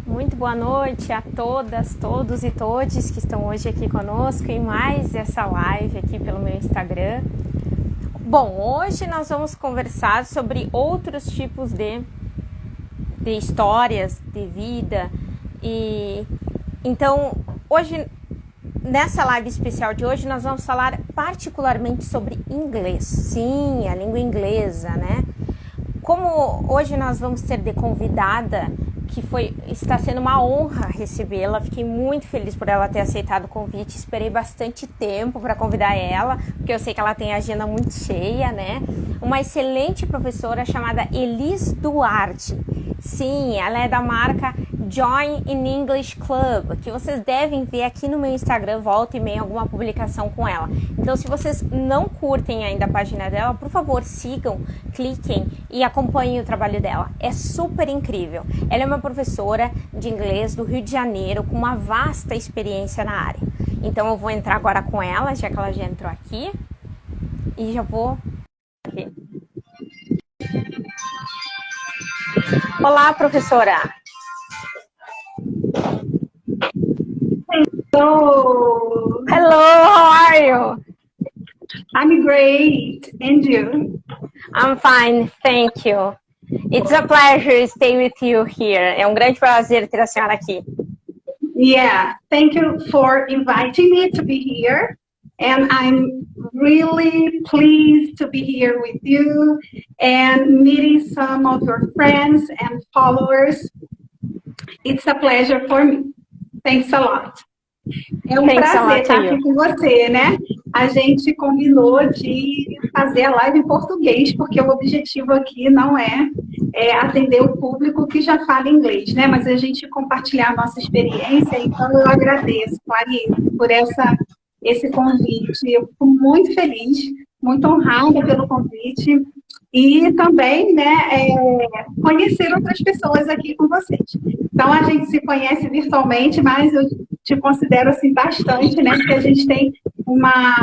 Muito boa noite a todas, todos e todes que estão hoje aqui conosco em mais essa live aqui pelo meu Instagram. Bom, hoje nós vamos conversar sobre outros tipos de histórias de vida e então hoje nessa live especial de hoje nós vamos falar particularmente sobre inglês. Sim, a língua inglesa, né? Como hoje nós vamos ter de convidada que está sendo uma honra recebê-la, fiquei muito feliz por ela ter aceitado o convite, esperei bastante tempo para convidar ela, porque eu sei que ela tem a agenda muito cheia, né? Uma excelente professora chamada Elis Duarte. Sim, ela é da marca Join in English Club, que vocês devem ver aqui no meu Instagram, volta e meia alguma publicação com ela. Então, se vocês não curtem ainda a página dela, por favor, sigam, cliquem e acompanhem o trabalho dela. É super incrível. Ela é uma professora de inglês do Rio de Janeiro, com uma vasta experiência na área. Então, eu vou entrar agora com ela, já que ela já entrou aqui. E já vou... aqui. Olá, professora! Hello. Hello, how are you? I'm great. And you? I'm fine, thank you. It's a pleasure to stay with you here. É um grande prazer ter a senhora aqui. Yeah, thank you for inviting me to be here. And I'm really pleased to be here with you and meeting some of your friends and followers. It's a pleasure for me. Thanks a lot. É um prazer estar aqui com você, né? A gente combinou de fazer a live em português, porque o objetivo aqui não é atender o público que já fala inglês, né? Mas a gente compartilhar a nossa experiência, então eu agradeço, Clarice, por esse convite. Eu fico muito feliz, muito honrada pelo convite e também, né, conhecer outras pessoas aqui com vocês. Então, a gente se conhece virtualmente, mas eu te considero, assim, bastante, né, porque a gente tem uma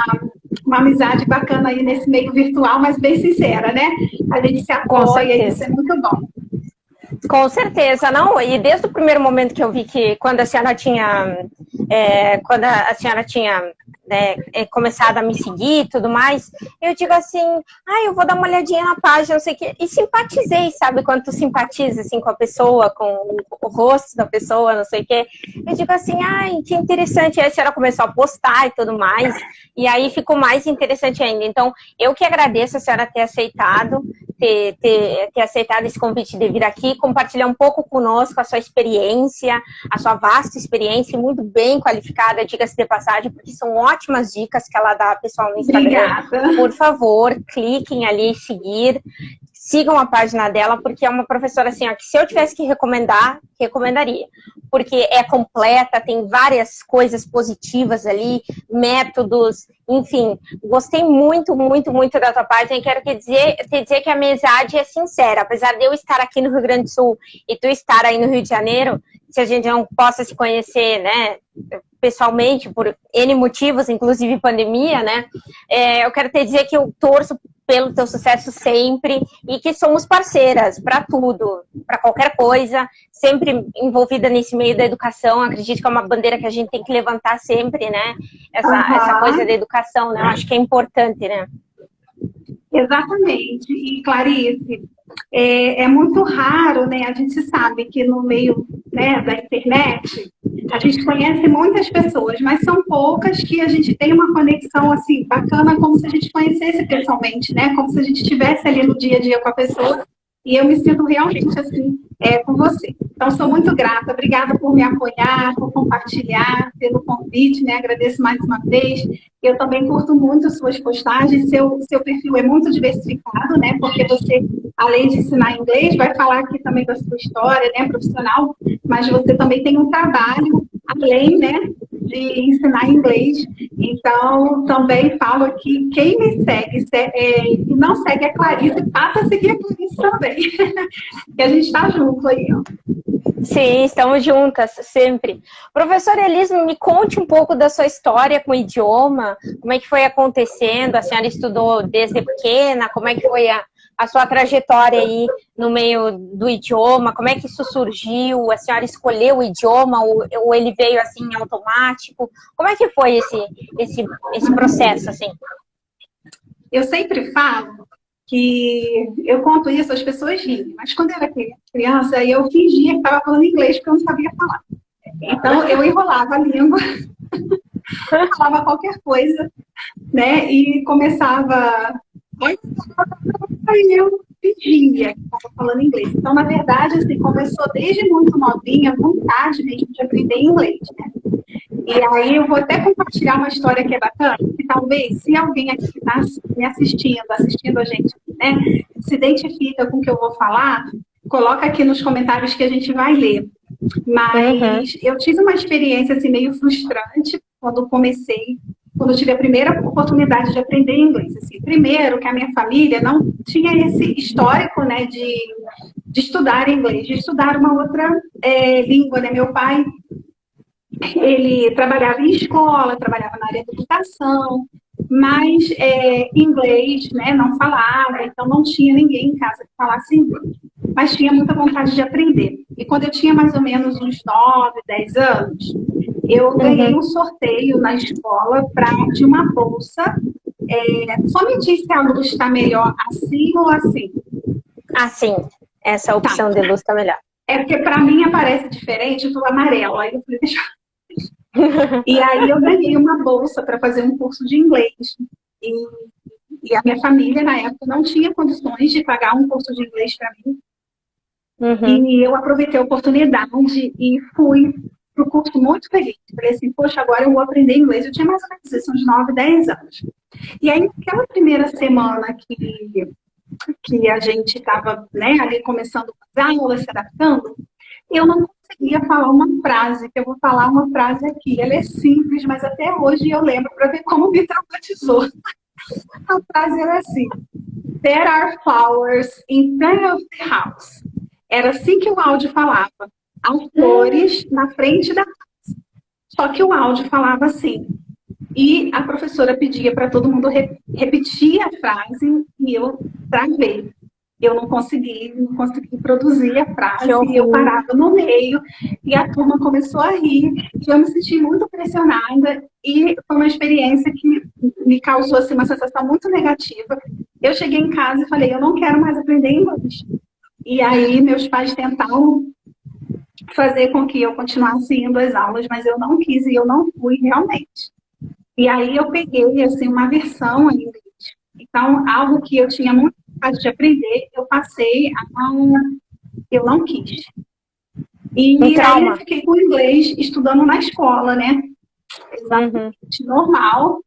amizade bacana aí nesse meio virtual, mas bem sincera, né? A gente se apoia e isso é muito bom. Com certeza, não, e desde o primeiro momento que eu vi que quando a senhora tinha começado a me seguir e tudo mais, eu digo assim, eu vou dar uma olhadinha na página, não sei o quê, e simpatizei, sabe, quando tu simpatiza, assim, com a pessoa, com o rosto da pessoa, não sei o quê, eu digo assim, que interessante, e aí a senhora começou a postar e tudo mais, e aí ficou mais interessante ainda, então, eu que agradeço a senhora ter aceitado, ter aceitado esse convite de vir aqui, compartilhar um pouco conosco a sua experiência, a sua vasta experiência, muito bem qualificada, diga-se de passagem, porque são ótimas dicas que ela dá, pessoal, no Instagram. Obrigada. Por favor, cliquem ali em seguir, sigam a página dela, porque é uma professora assim, que se eu tivesse que recomendar, recomendaria. Porque é completa, tem várias coisas positivas ali, métodos, enfim. Gostei muito, muito, muito da tua página e quero te dizer que a amizade é sincera. Apesar de eu estar aqui no Rio Grande do Sul e tu estar aí no Rio de Janeiro, se a gente não possa se conhecer, né, pessoalmente, por N motivos, inclusive pandemia, né, eu quero te dizer que eu torço pelo teu sucesso sempre e que somos parceiras para tudo, para qualquer coisa, sempre envolvida nesse meio da educação. Acredito que é uma bandeira que a gente tem que levantar sempre, né? Essa coisa da educação, né? Eu acho que é importante, né? Exatamente. E, Clarice, é muito raro, né? A gente sabe que no meio, né, da internet, a gente conhece muitas pessoas, mas são poucas que a gente tem uma conexão, assim, bacana, como se a gente conhecesse pessoalmente, né? Como se a gente estivesse ali no dia a dia com a pessoa. E eu me sinto realmente, assim, com você. Então, sou muito grata. Obrigada por me apoiar, por compartilhar, pelo convite, né? Agradeço mais uma vez. Eu também curto muito suas postagens. Seu perfil é muito diversificado, né? Porque você, além de ensinar inglês, vai falar aqui também da sua história, né, profissional, mas você também tem um trabalho além, né, de ensinar inglês. Então, também falo aqui, quem me segue e não segue a Clarice, passa a seguir a Clarice também. Que a gente está junto aí, ó. Sim, estamos juntas, sempre. Professora Elis, me conte um pouco da sua história com o idioma, como é que foi acontecendo, a senhora estudou desde pequena, como é que foi a sua trajetória aí no meio do idioma, como é que isso surgiu? A senhora escolheu o idioma ou ele veio assim automático? Como é que foi esse processo, assim? Eu sempre falo que eu conto isso, as pessoas riem, mas quando eu era criança, eu fingia que estava falando inglês porque eu não sabia falar. Então, eu enrolava a língua, falava qualquer coisa, né? E começava. Aí eu fingia que estava falando inglês. Então, na verdade, assim, começou desde muito novinha, a vontade mesmo de aprender inglês, né? E aí eu vou até compartilhar uma história que é bacana, que talvez, se alguém aqui está me assistindo a gente, né, se identifica com o que eu vou falar, coloca aqui nos comentários que a gente vai ler. Mas eu tive uma experiência assim, meio frustrante quando eu tive a primeira oportunidade de aprender inglês. Assim, primeiro, que a minha família não tinha esse histórico, né, de estudar inglês, de estudar uma outra língua, né? Meu pai, ele trabalhava em escola, trabalhava na área da educação, mas inglês, né, não falava, então não tinha ninguém em casa que falasse inglês. Mas tinha muita vontade de aprender. E quando eu tinha mais ou menos uns 9, 10 anos, eu ganhei um sorteio na escola de uma bolsa. Só me diz se a luz está melhor assim ou assim. Assim, essa opção de luz está melhor. É porque para mim aparece diferente do amarelo. Aí eu falei, deixa eu... E aí eu ganhei uma bolsa para fazer um curso de inglês. E a minha família, na época, não tinha condições de pagar um curso de inglês para mim. E eu aproveitei a oportunidade e fui para o curso muito feliz. Falei assim, poxa, agora eu vou aprender inglês. Eu tinha mais ou menos isso, uns 9, 10 anos. E aí, naquela primeira semana que a gente estava, né, ali começando as aulas, se adaptando, eu não conseguia falar uma frase, que eu vou falar uma frase aqui. Ela é simples, mas até hoje eu lembro para ver como me traumatizou. A frase era assim: There are flowers in front of the house. Era assim que o áudio falava. Há flores na frente da casa. Só que o áudio falava assim. E a professora pedia para todo mundo repetir a frase e eu travei. Eu não consegui produzir a frase, e eu parava no meio, e a turma começou a rir, e eu me senti muito pressionada, e foi uma experiência que me causou assim, uma sensação muito negativa. Eu cheguei em casa e falei, eu não quero mais aprender inglês. E aí meus pais tentaram fazer com que eu continuasse indo às aulas, mas eu não quis e eu não fui realmente. E aí eu peguei assim, uma versão em inglês. Então, algo que eu tinha muito vontade de aprender, eu passei a eu não quis. E aí eu fiquei com inglês estudando na escola, né? Exatamente, normal.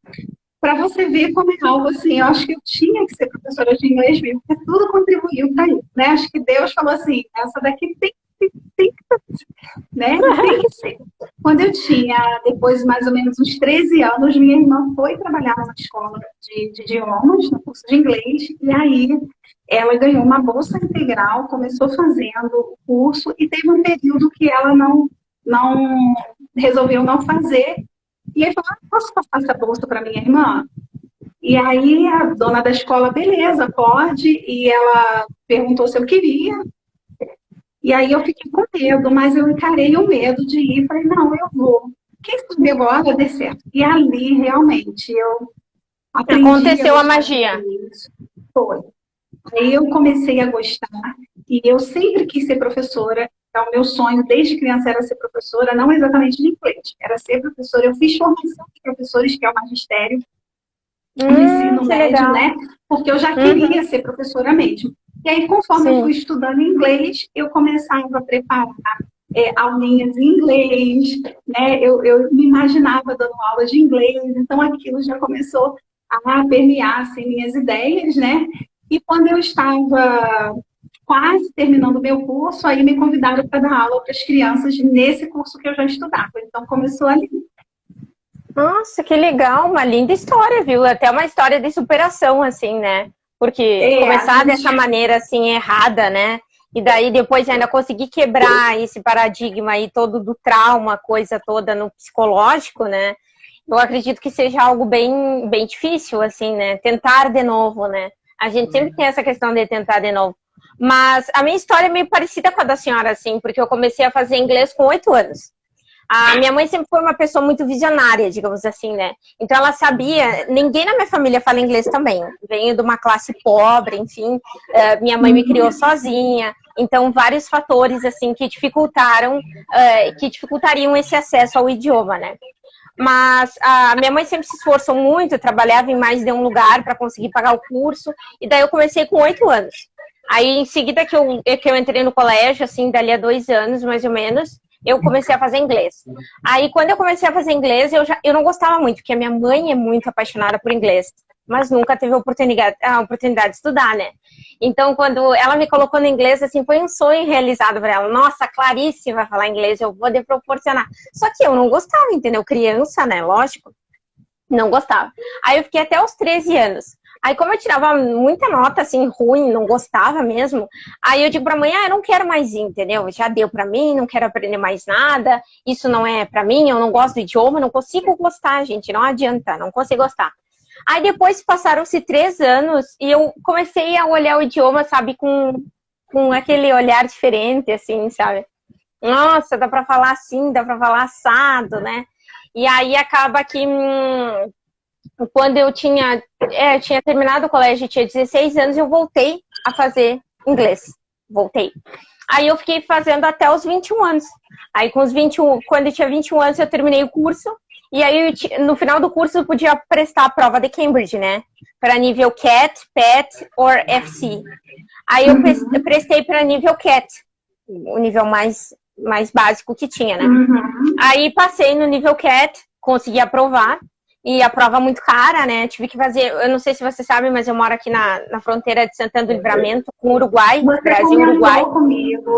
Para você ver como é algo assim, eu acho que eu tinha que ser professora de inglês mesmo, porque tudo contribuiu para isso, né? Acho que Deus falou assim, essa daqui tem né? Tem que ser. Quando eu tinha, depois mais ou menos uns 13 anos, minha irmã foi trabalhar numa escola de idiomas, no curso de inglês, e aí ela ganhou uma bolsa integral, começou fazendo o curso, e teve um período que ela não resolveu não fazer, e aí falou, posso passar essa bolsa para minha irmã? E aí a dona da escola, beleza, pode, e ela perguntou se eu queria. E aí eu fiquei com medo, mas eu encarei o medo de ir. Falei, não, eu vou. Quem sabe agora dê certo. E ali, realmente, eu aprendi. Aconteceu a magia. Foi. Aí eu comecei a gostar. E eu sempre quis ser professora. Então, meu sonho desde criança era ser professora, não exatamente de inglês. Era ser professora. Eu fiz formação de professores, que é o magistério, no ensino médio, legal, né? Porque eu já queria ser professora mesmo. E aí, conforme eu fui estudando inglês, eu começava a preparar aulinhas em inglês, né? Eu me imaginava dando aulas de inglês, então aquilo já começou a permear assim, minhas ideias, né? E quando eu estava quase terminando o meu curso, aí me convidaram para dar aula para as crianças nesse curso que eu já estudava. Então, começou ali. Nossa, que legal, uma linda história, viu? Até uma história de superação, assim, né? Porque começar dessa maneira, assim, errada, né? E daí depois ainda conseguir quebrar esse paradigma aí todo do trauma, coisa toda no psicológico, né? Eu acredito que seja algo bem difícil, assim, né? Tentar de novo, né? A gente sempre tem essa questão de tentar de novo. Mas a minha história é meio parecida com a da senhora, assim, porque eu comecei a fazer inglês com 8 anos. A minha mãe sempre foi uma pessoa muito visionária, digamos assim, né? Então ela sabia, ninguém na minha família fala inglês também. Venho de uma classe pobre, enfim, minha mãe me criou sozinha. Então vários fatores assim que dificultariam esse acesso ao idioma, né? Mas a minha mãe sempre se esforçou muito, trabalhava em mais de um lugar para conseguir pagar o curso. E daí eu comecei com 8 anos. Aí em seguida que eu entrei no colégio, assim, dali a 2 anos mais ou menos, eu comecei a fazer inglês. Aí, quando eu comecei a fazer inglês, eu não gostava muito, porque a minha mãe é muito apaixonada por inglês, mas nunca teve a oportunidade de estudar, né? Então, quando ela me colocou no inglês, assim, foi um sonho realizado para ela. Nossa, a Clarice vai falar inglês, eu vou poder proporcionar. Só que eu não gostava, entendeu? Criança, né? Lógico, não gostava. Aí eu fiquei até os 13 anos. Aí, como eu tirava muita nota, assim, ruim, não gostava mesmo, aí eu digo pra mãe, eu não quero mais ir, entendeu? Já deu pra mim, não quero aprender mais nada, isso não é pra mim, eu não gosto do idioma, não consigo gostar, gente, não adianta, não consigo gostar. Aí depois passaram-se 3 anos e eu comecei a olhar o idioma, sabe, com aquele olhar diferente, assim, sabe? Nossa, dá pra falar assim, dá pra falar assado, né? E aí acaba que... quando eu tinha terminado o colégio, tinha 16 anos, eu voltei a fazer inglês. Voltei. Aí eu fiquei fazendo até os 21 anos. Aí com os 21, quando eu tinha 21 anos, eu terminei o curso. E aí, no final do curso, eu podia prestar a prova de Cambridge, né? Para nível CAT, PET ou FC. Aí eu prestei para nível CAT, o nível mais básico que tinha, né? Aí passei no nível CAT, consegui aprovar. E a prova muito cara, né? Tive que fazer, eu não sei se você sabe, mas eu moro aqui na fronteira de Santana do Livramento com o Uruguai, Brasil-Uruguai. Comigo,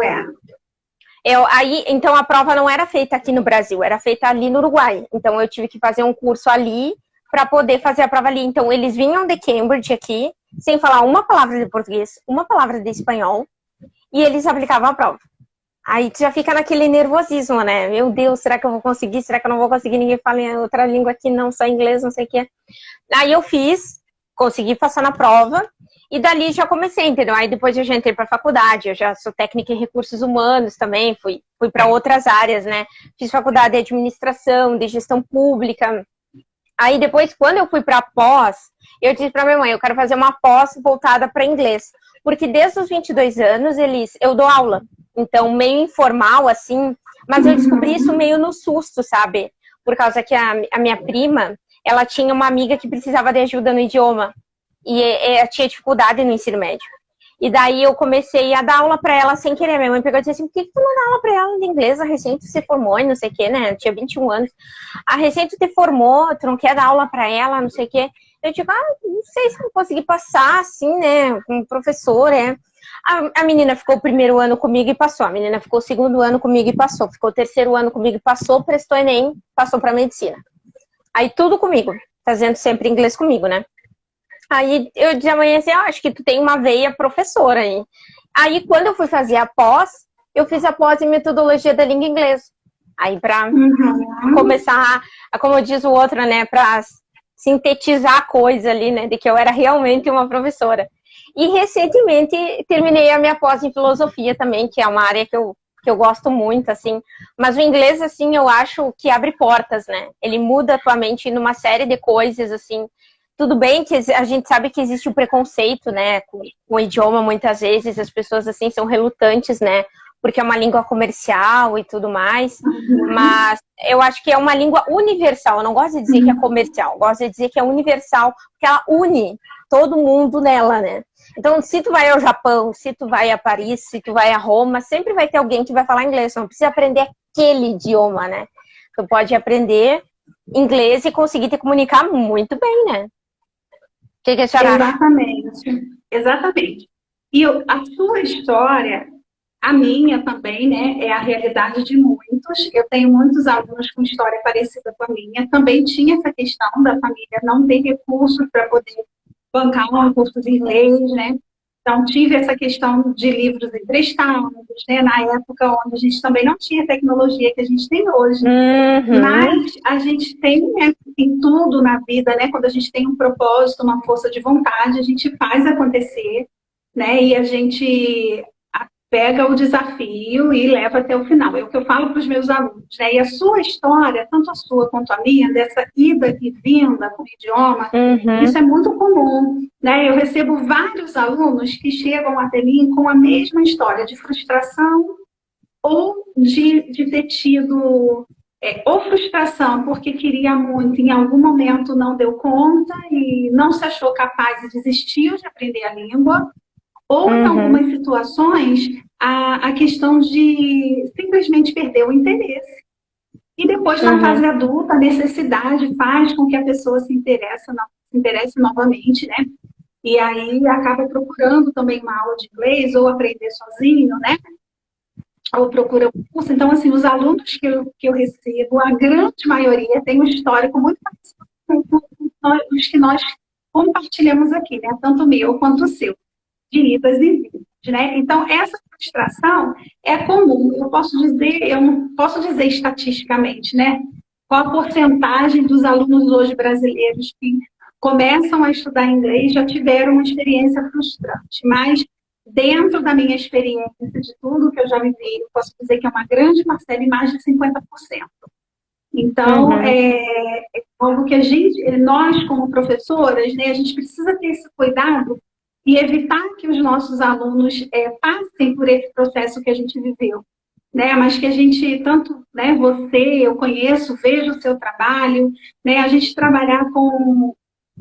Então a prova não era feita aqui no Brasil, era feita ali no Uruguai. Então eu tive que fazer um curso ali para poder fazer a prova ali. Então eles vinham de Cambridge aqui, sem falar uma palavra de português, uma palavra de espanhol, e eles aplicavam a prova. Aí tu já fica naquele nervosismo, né? Meu Deus, será que eu vou conseguir? Será que eu não vou conseguir? Ninguém fala em outra língua aqui, não, só inglês, não sei o quê. Aí eu consegui passar na prova, e dali já comecei, entendeu? Aí depois eu já entrei para a faculdade, eu já sou técnica em recursos humanos também, fui para outras áreas, né? Fiz faculdade de administração, de gestão pública. Aí depois, quando eu fui para pós, eu disse para minha mãe, eu quero fazer uma pós voltada para inglês. Porque desde os 22 anos, eu dou aula. Então, meio informal, assim, mas eu descobri isso meio no susto, sabe? Por causa que a minha prima, ela tinha uma amiga que precisava de ajuda no idioma. E tinha dificuldade no ensino médio. E daí eu comecei a dar aula pra ela sem querer. Minha mãe pegou e disse assim, por que tu não dá aula pra ela de inglês? A recém tu se formou e não sei o que, né? Eu tinha 21 anos. A recém tu te formou, tu não quer dar aula pra ela, não sei o que. Eu digo, não sei se eu vou conseguir passar, assim, né? Com o professor, A menina ficou o primeiro ano comigo e passou. A menina ficou o segundo ano comigo e passou. Ficou o terceiro ano comigo e passou. Prestou Enem, passou pra medicina. Aí tudo comigo. Fazendo sempre inglês comigo, né? Aí eu de amanhã assim, acho que tu tem uma veia professora aí. Aí quando eu fui fazer a pós, eu fiz a pós em metodologia da língua inglesa. Aí pra começar, como diz o outro, né? Pra sintetizar a coisa ali, né? De que eu era realmente uma professora. E recentemente terminei a minha pós em filosofia também, que é uma área que eu gosto muito, assim. Mas o inglês, assim, eu acho que abre portas, né? Ele muda a tua mente numa série de coisas, assim. Tudo bem que a gente sabe que existe o preconceito, né? Com o idioma, muitas vezes, as pessoas, assim, são relutantes, né? Porque é uma língua comercial e tudo mais. Mas eu acho que é uma língua universal. Eu não gosto de dizer que é comercial. Eu gosto de dizer que é universal, porque ela une todo mundo nela, né? Então, se tu vai ao Japão, se tu vai a Paris, se tu vai a Roma, sempre vai ter alguém que vai falar inglês. Não precisa aprender aquele idioma, né? Tu pode aprender inglês e conseguir te comunicar muito bem, né? O que a senhora acha? Exatamente. E a sua história, a minha também, né? É a realidade de muitos. Eu tenho muitos alunos com história parecida com a minha. Também tinha essa questão da família não ter recursos para poder bancar um curso de inglês, né? Então, tive essa questão de livros emprestados, né, na época onde a gente também não tinha a tecnologia que a gente tem hoje. Mas a gente tem, né, em tudo na vida, né, quando a gente tem um propósito, uma força de vontade, a gente faz acontecer, né, e a gente pega o desafio e leva até o final. É o que eu falo para os meus alunos, né? E a sua história, tanto a sua quanto a minha, dessa ida e vinda com o idioma, isso é muito comum, né? Eu recebo vários alunos que chegam até mim com a mesma história de frustração ou de ter tido ou frustração porque queria muito, em algum momento não deu conta e não se achou capaz e desistiu de aprender a língua, ou, em algumas situações, a questão de simplesmente perder o interesse. E depois, na fase adulta, a necessidade faz com que a pessoa se interesse novamente, né? E aí acaba procurando também uma aula de inglês, ou aprender sozinho, né? Ou procura um curso. Então, assim, os alunos que eu recebo, a grande maioria tem um histórico muito parecido com os que nós compartilhamos aqui, né? Tanto o meu quanto o seu, de idas e vindas, né? Então, essa frustração é comum. Eu não posso dizer estatisticamente, né? Qual a porcentagem dos alunos hoje brasileiros que começam a estudar inglês já tiveram uma experiência frustrante, mas dentro da minha experiência, de tudo que eu já vivi, eu posso dizer que é uma grande parcela, mais de 50%. Então, é algo que nós como professoras, né, a gente precisa ter esse cuidado e evitar que os nossos alunos passem por esse processo que a gente viveu, né? Mas que a gente, tanto, né, eu conheço, vejo o seu trabalho, né? A gente trabalhar com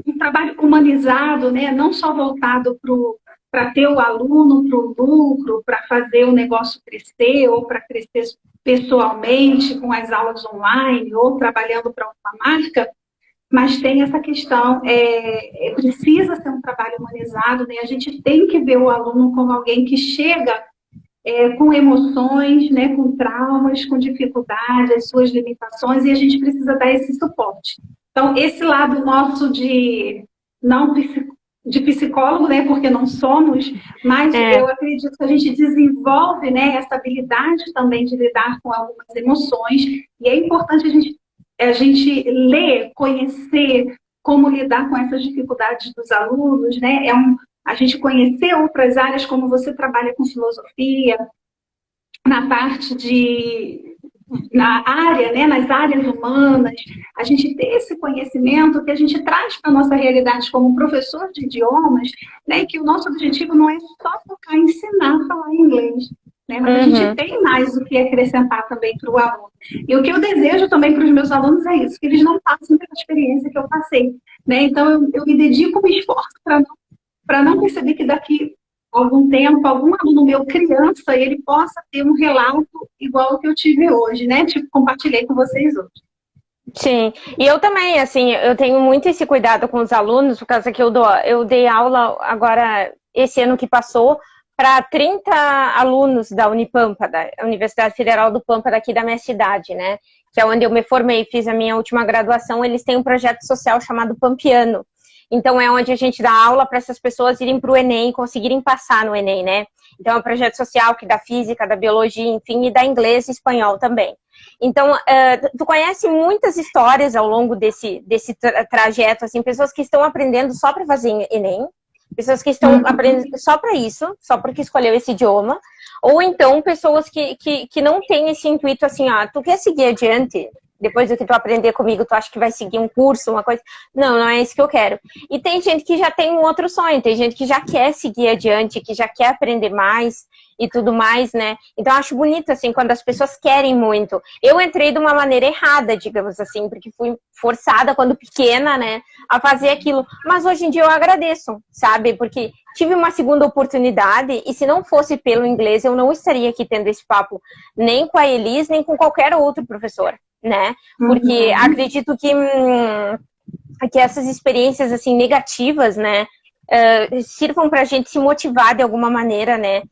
um trabalho humanizado, né? Não só voltado para ter o aluno para o lucro, para fazer o negócio crescer, ou para crescer pessoalmente com as aulas online, ou trabalhando para uma marca, mas tem essa questão, precisa ser um trabalho humanizado, né? A gente tem que ver o aluno como alguém que chega com emoções, né, com traumas, com dificuldades, as suas limitações, e a gente precisa dar esse suporte. Então, esse lado nosso de psicólogo, né, porque não somos, mas eu acredito que a gente desenvolve, né, essa habilidade também de lidar com algumas emoções, e é importante a gente ler, conhecer como lidar com essas dificuldades dos alunos, né? A gente conhecer outras áreas, como você trabalha com filosofia, na área, né, nas áreas humanas, a gente ter esse conhecimento que a gente traz para a nossa realidade como professor de idiomas, né, que o nosso objetivo não é só focar em ensinar a falar inglês, né, mas a gente tem mais o que acrescentar também para o aluno. E o que eu desejo também para os meus alunos é isso, que eles não passem pela experiência que eu passei, né, então eu me dedico, me esforço para não perceber que daqui algum tempo, algum aluno meu criança, ele possa ter um relato igual ao que eu tive hoje, né? Tipo, compartilhei com vocês hoje. Sim, e eu também, assim, eu tenho muito esse cuidado com os alunos, por causa que eu dei aula agora, esse ano que passou, para 30 alunos da Unipampa, da Universidade Federal do Pampa, daqui da minha cidade, né? Que é onde eu me formei, fiz a minha última graduação. Eles têm um projeto social chamado Pampiano. Então, é onde a gente dá aula para essas pessoas irem para o Enem, conseguirem passar no Enem, né? Então, é um projeto social que dá física, dá biologia, enfim, e dá inglês e espanhol também. Então, tu conhece muitas histórias ao longo desse trajeto, assim, pessoas que estão aprendendo só para fazer Enem, pessoas que estão aprendendo só para isso, só porque escolheu esse idioma, ou então pessoas que não têm esse intuito assim, tu quer seguir adiante? Depois do que tu aprender comigo, tu acha que vai seguir um curso, uma coisa? Não, não é isso que eu quero. E tem gente que já tem um outro sonho, tem gente que já quer seguir adiante, que já quer aprender mais e tudo mais, né? Então, eu acho bonito, assim, quando as pessoas querem muito. Eu entrei de uma maneira errada, digamos assim, porque fui forçada, quando pequena, né, a fazer aquilo. Mas hoje em dia eu agradeço, sabe? Porque tive uma segunda oportunidade e se não fosse pelo inglês, eu não estaria aqui tendo esse papo nem com a Elis, nem com qualquer outro professor, né? Porque acredito que essas experiências assim negativas, né, sirvam para a gente se motivar de alguma maneira, né?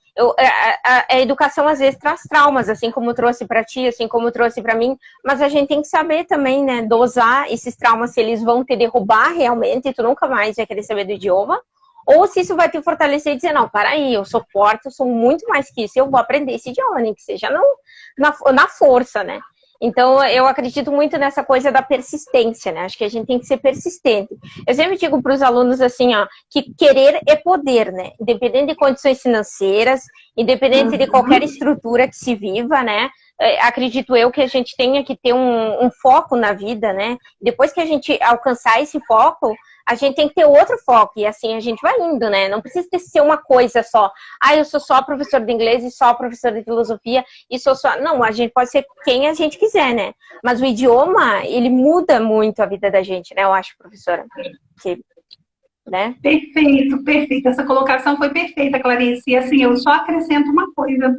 A educação às vezes traz traumas, assim como trouxe para ti, assim como trouxe para mim, mas a gente tem que saber também, né, dosar esses traumas, se eles vão te derrubar realmente e tu nunca mais vai querer saber do idioma, ou se isso vai te fortalecer e dizer, não, peraí, eu sou forte, eu sou muito mais que isso, eu vou aprender esse idioma, nem que seja na força, né? Então, eu acredito muito nessa coisa da persistência, né? Acho que a gente tem que ser persistente. Eu sempre digo para os alunos assim, ó, que querer é poder, né? Independente de condições financeiras, independente de qualquer estrutura que se viva, né? Acredito eu que a gente tenha que ter um foco na vida, né? Depois que a gente alcançar esse foco, a gente tem que ter outro foco, e assim a gente vai indo, né? Não precisa ser uma coisa só. Ah, eu sou só professor de inglês e só professor de filosofia, e sou só... Não, a gente pode ser quem a gente quiser, né? Mas o idioma, ele muda muito a vida da gente, né? Eu acho, professora. Que, né? Perfeito, perfeito. Essa colocação foi perfeita, Clarice. E assim, eu só acrescento uma coisa.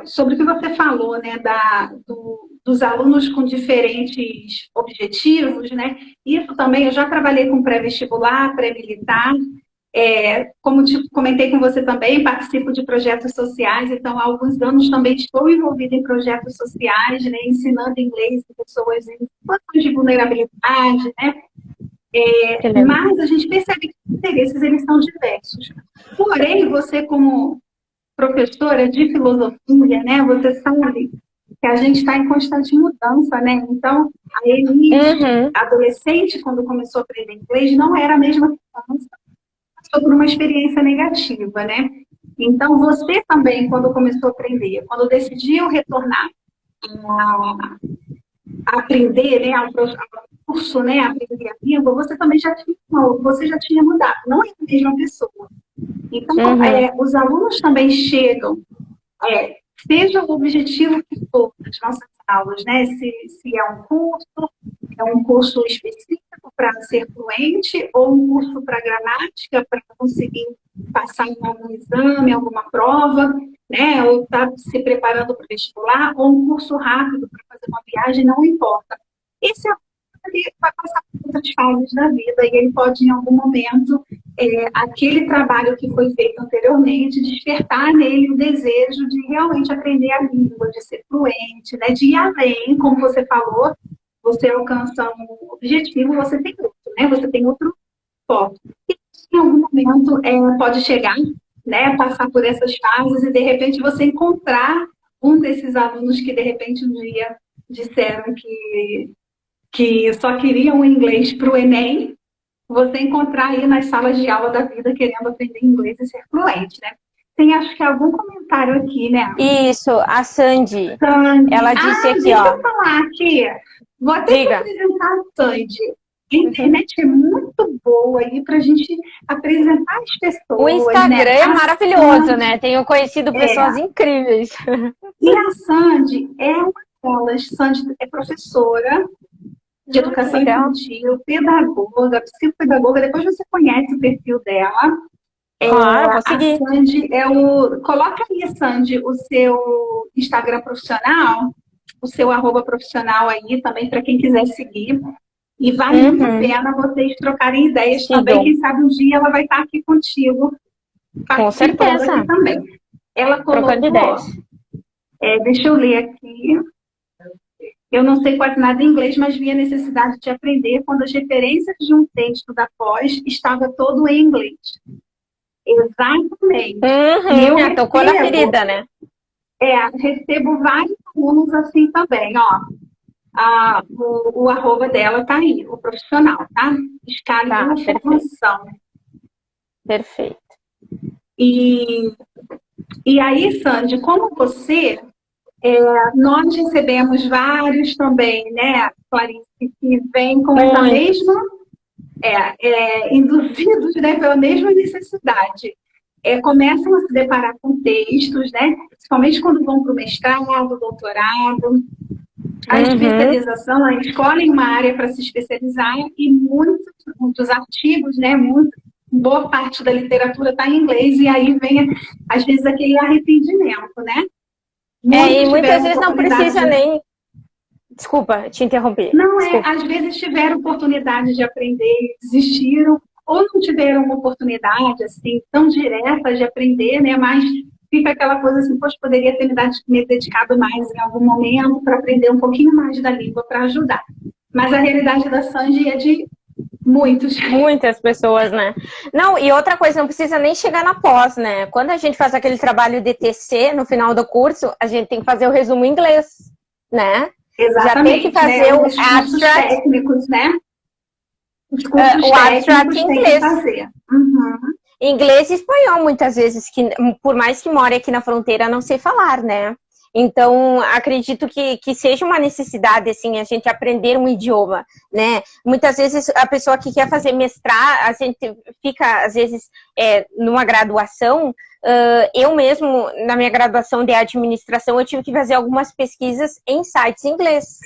Sobre o que você falou, né, dos alunos com diferentes objetivos, né, isso também, eu já trabalhei com pré-vestibular, pré-militar, como comentei com você também, participo de projetos sociais, então há alguns anos também estou envolvida em projetos sociais, né, ensinando inglês para pessoas em situações de vulnerabilidade, né, mas a gente percebe que os interesses, eles são diversos. Porém, você como professora de filosofia, né? Você sabe que a gente está em constante mudança, né? Então, a Elis, adolescente, quando começou a aprender inglês, não era a mesma criança, passou por uma experiência negativa, né? Então, você também, quando começou a aprender, quando decidiu retornar a aprender, né, ao curso, né, a aprender a língua, você também já tinha mudado, não é a mesma pessoa. Então, os alunos também chegam, seja o objetivo que for das nossas aulas, né? Se é um curso específico para ser fluente, ou um curso para gramática, para conseguir passar em algum exame, alguma prova, né? Ou está se preparando para o vestibular, ou um curso rápido para fazer uma viagem, não importa. Esse aluno vai passar por outras fases da vida e ele pode, em algum momento, aquele trabalho que foi feito anteriormente, despertar nele o desejo de realmente aprender a língua, de ser fluente, né, de ir além, como você falou, você alcança um objetivo, você tem outro, né, você tem outro foco. E em algum momento pode chegar, né, passar por essas fases e de repente você encontrar um desses alunos que de repente um dia disseram que só queriam o inglês para o Enem, você encontrar aí nas salas de aula da vida querendo aprender inglês e ser fluente, né? Tem, acho que, algum comentário aqui, né? Isso, a Sandy. Ela disse aqui, deixa ó. eu falar aqui. Vou até apresentar a Sandy. A internet é muito boa aí para a gente apresentar as pessoas. O Instagram, né? é maravilhoso, Sandy, né? Tenho conhecido pessoas incríveis. E a Sandy é uma delas. Sandy é professora de educação infantil, pedagoga, psicopedagoga. Depois você conhece o perfil dela. Claro, vou seguir. A Sandy coloca aí, Sandy, o seu Instagram profissional, o seu @profissional aí também, para quem quiser seguir. E vale muito a pena vocês trocarem ideias também. Quem sabe um dia ela vai estar aqui contigo. Com certeza. Aqui também. Ela colocou. Trocando ideias. Deixa eu ler aqui. Eu não sei quase nada em inglês, mas vi a necessidade de aprender quando as referências de um texto da pós estava todo em inglês. Exatamente. Eu tocou na ferida, né? Recebo vários alunos assim também, ó. O @ dela tá aí, o profissional, tá? Escala de formação. Perfeito. E aí, Sandy, como você, nós recebemos vários também, né, Clarice, que vêm com essa mesma, induzidos, né, pela mesma necessidade. Começam a se deparar com textos, né, principalmente quando vão para o mestrado, doutorado, a especialização, eles escolhem uma área para se especializar e muitos artigos, né, boa parte da literatura está em inglês e aí vem, às vezes, aquele arrependimento, né? E muitas vezes não precisa nem... Desculpa, te interrompi. Não, às vezes tiveram oportunidade de aprender e desistiram, ou não tiveram uma oportunidade, assim, tão direta de aprender, né? Mas fica aquela coisa assim, poxa, poderia ter me dedicado mais em algum momento para aprender um pouquinho mais da língua para ajudar. Mas a realidade da Sandy é de Muitos. Muitas pessoas, né? Não, e outra coisa, não precisa nem chegar na pós, né? Quando a gente faz aquele trabalho de TC no final do curso, a gente tem que fazer o resumo em inglês, né? Já tem que Exatamente, fazer né? o Os cursos abstract, técnicos, né? Os cursos o abstract técnicos em tem que inglês. fazer. Uhum. Inglês e espanhol, muitas vezes, que por mais que more aqui na fronteira, não sei falar, né? Então, acredito que seja uma necessidade, assim, a gente aprender um idioma, né? Muitas vezes, a pessoa que quer fazer mestrado, a gente fica, às vezes, numa graduação, eu mesmo, na minha graduação de administração, eu tive que fazer algumas pesquisas em sites em inglês.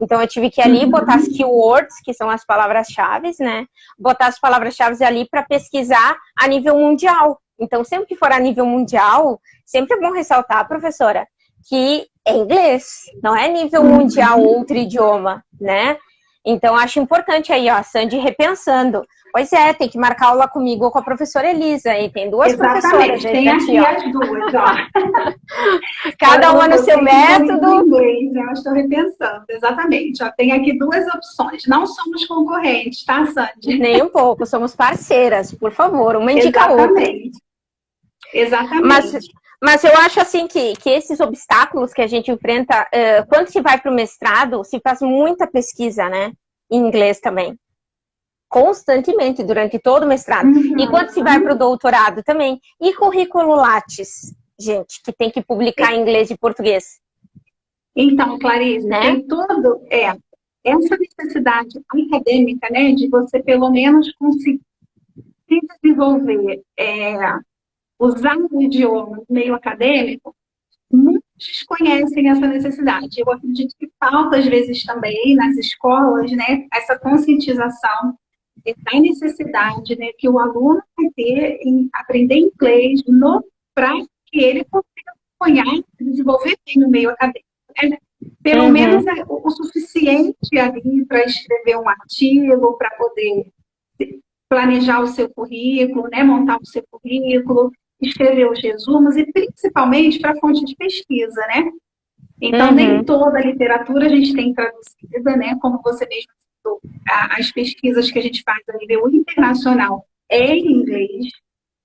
Então, eu tive que ir ali botar as keywords, que são as palavras-chave, né? Botar as palavras-chave ali para pesquisar a nível mundial. Então, sempre que for a nível mundial, sempre é bom ressaltar, professora, que é inglês, não é nível mundial outro idioma, né? Então, acho importante aí, ó, a Sandy repensando. Pois é, tem que marcar aula comigo ou com a professora Elisa, e tem duas professoras. Tem aqui as duas, ó. Cada uma no seu método. Inglês, eu estou repensando, exatamente. Ó, tem aqui duas opções. Não somos concorrentes, tá, Sandy? Nem um pouco, somos parceiras, por favor, uma indica a outra. Exatamente. Mas eu acho assim que esses obstáculos que a gente enfrenta, quando se vai para o mestrado, se faz muita pesquisa, né? Em inglês também. Constantemente, durante todo o mestrado. Uhum. E quando se vai para o doutorado também. E currículo Lattes, gente, que tem que publicar em inglês e português. Então, Clarice, né? Tem tudo, essa necessidade acadêmica, né, de você pelo menos conseguir desenvolver, usar o idioma no meio acadêmico, muitos conhecem essa necessidade. Eu acredito que falta, às vezes, também nas escolas, né, essa conscientização da necessidade, né, que o aluno vai ter em aprender inglês para que ele consiga acompanhar e desenvolver bem no meio acadêmico. Pelo menos o suficiente ali para escrever um artigo, para poder planejar o seu currículo, né, montar o seu currículo, escrever os resumos e principalmente para a fonte de pesquisa, né? Então, nem toda a literatura a gente tem traduzida, né? Como você mesmo citou, as pesquisas que a gente faz a nível internacional é em inglês,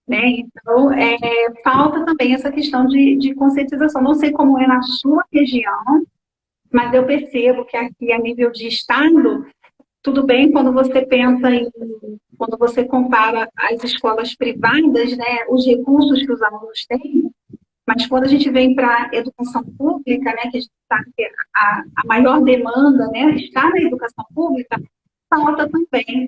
né? Então, falta também essa questão de conscientização. Não sei como é na sua região, mas eu percebo que aqui, a nível de estado, tudo bem quando você pensa quando você compara as escolas privadas, né, os recursos que os alunos têm, mas quando a gente vem para a educação pública, né, que a gente sabe que a maior demanda, né, está na educação pública, falta também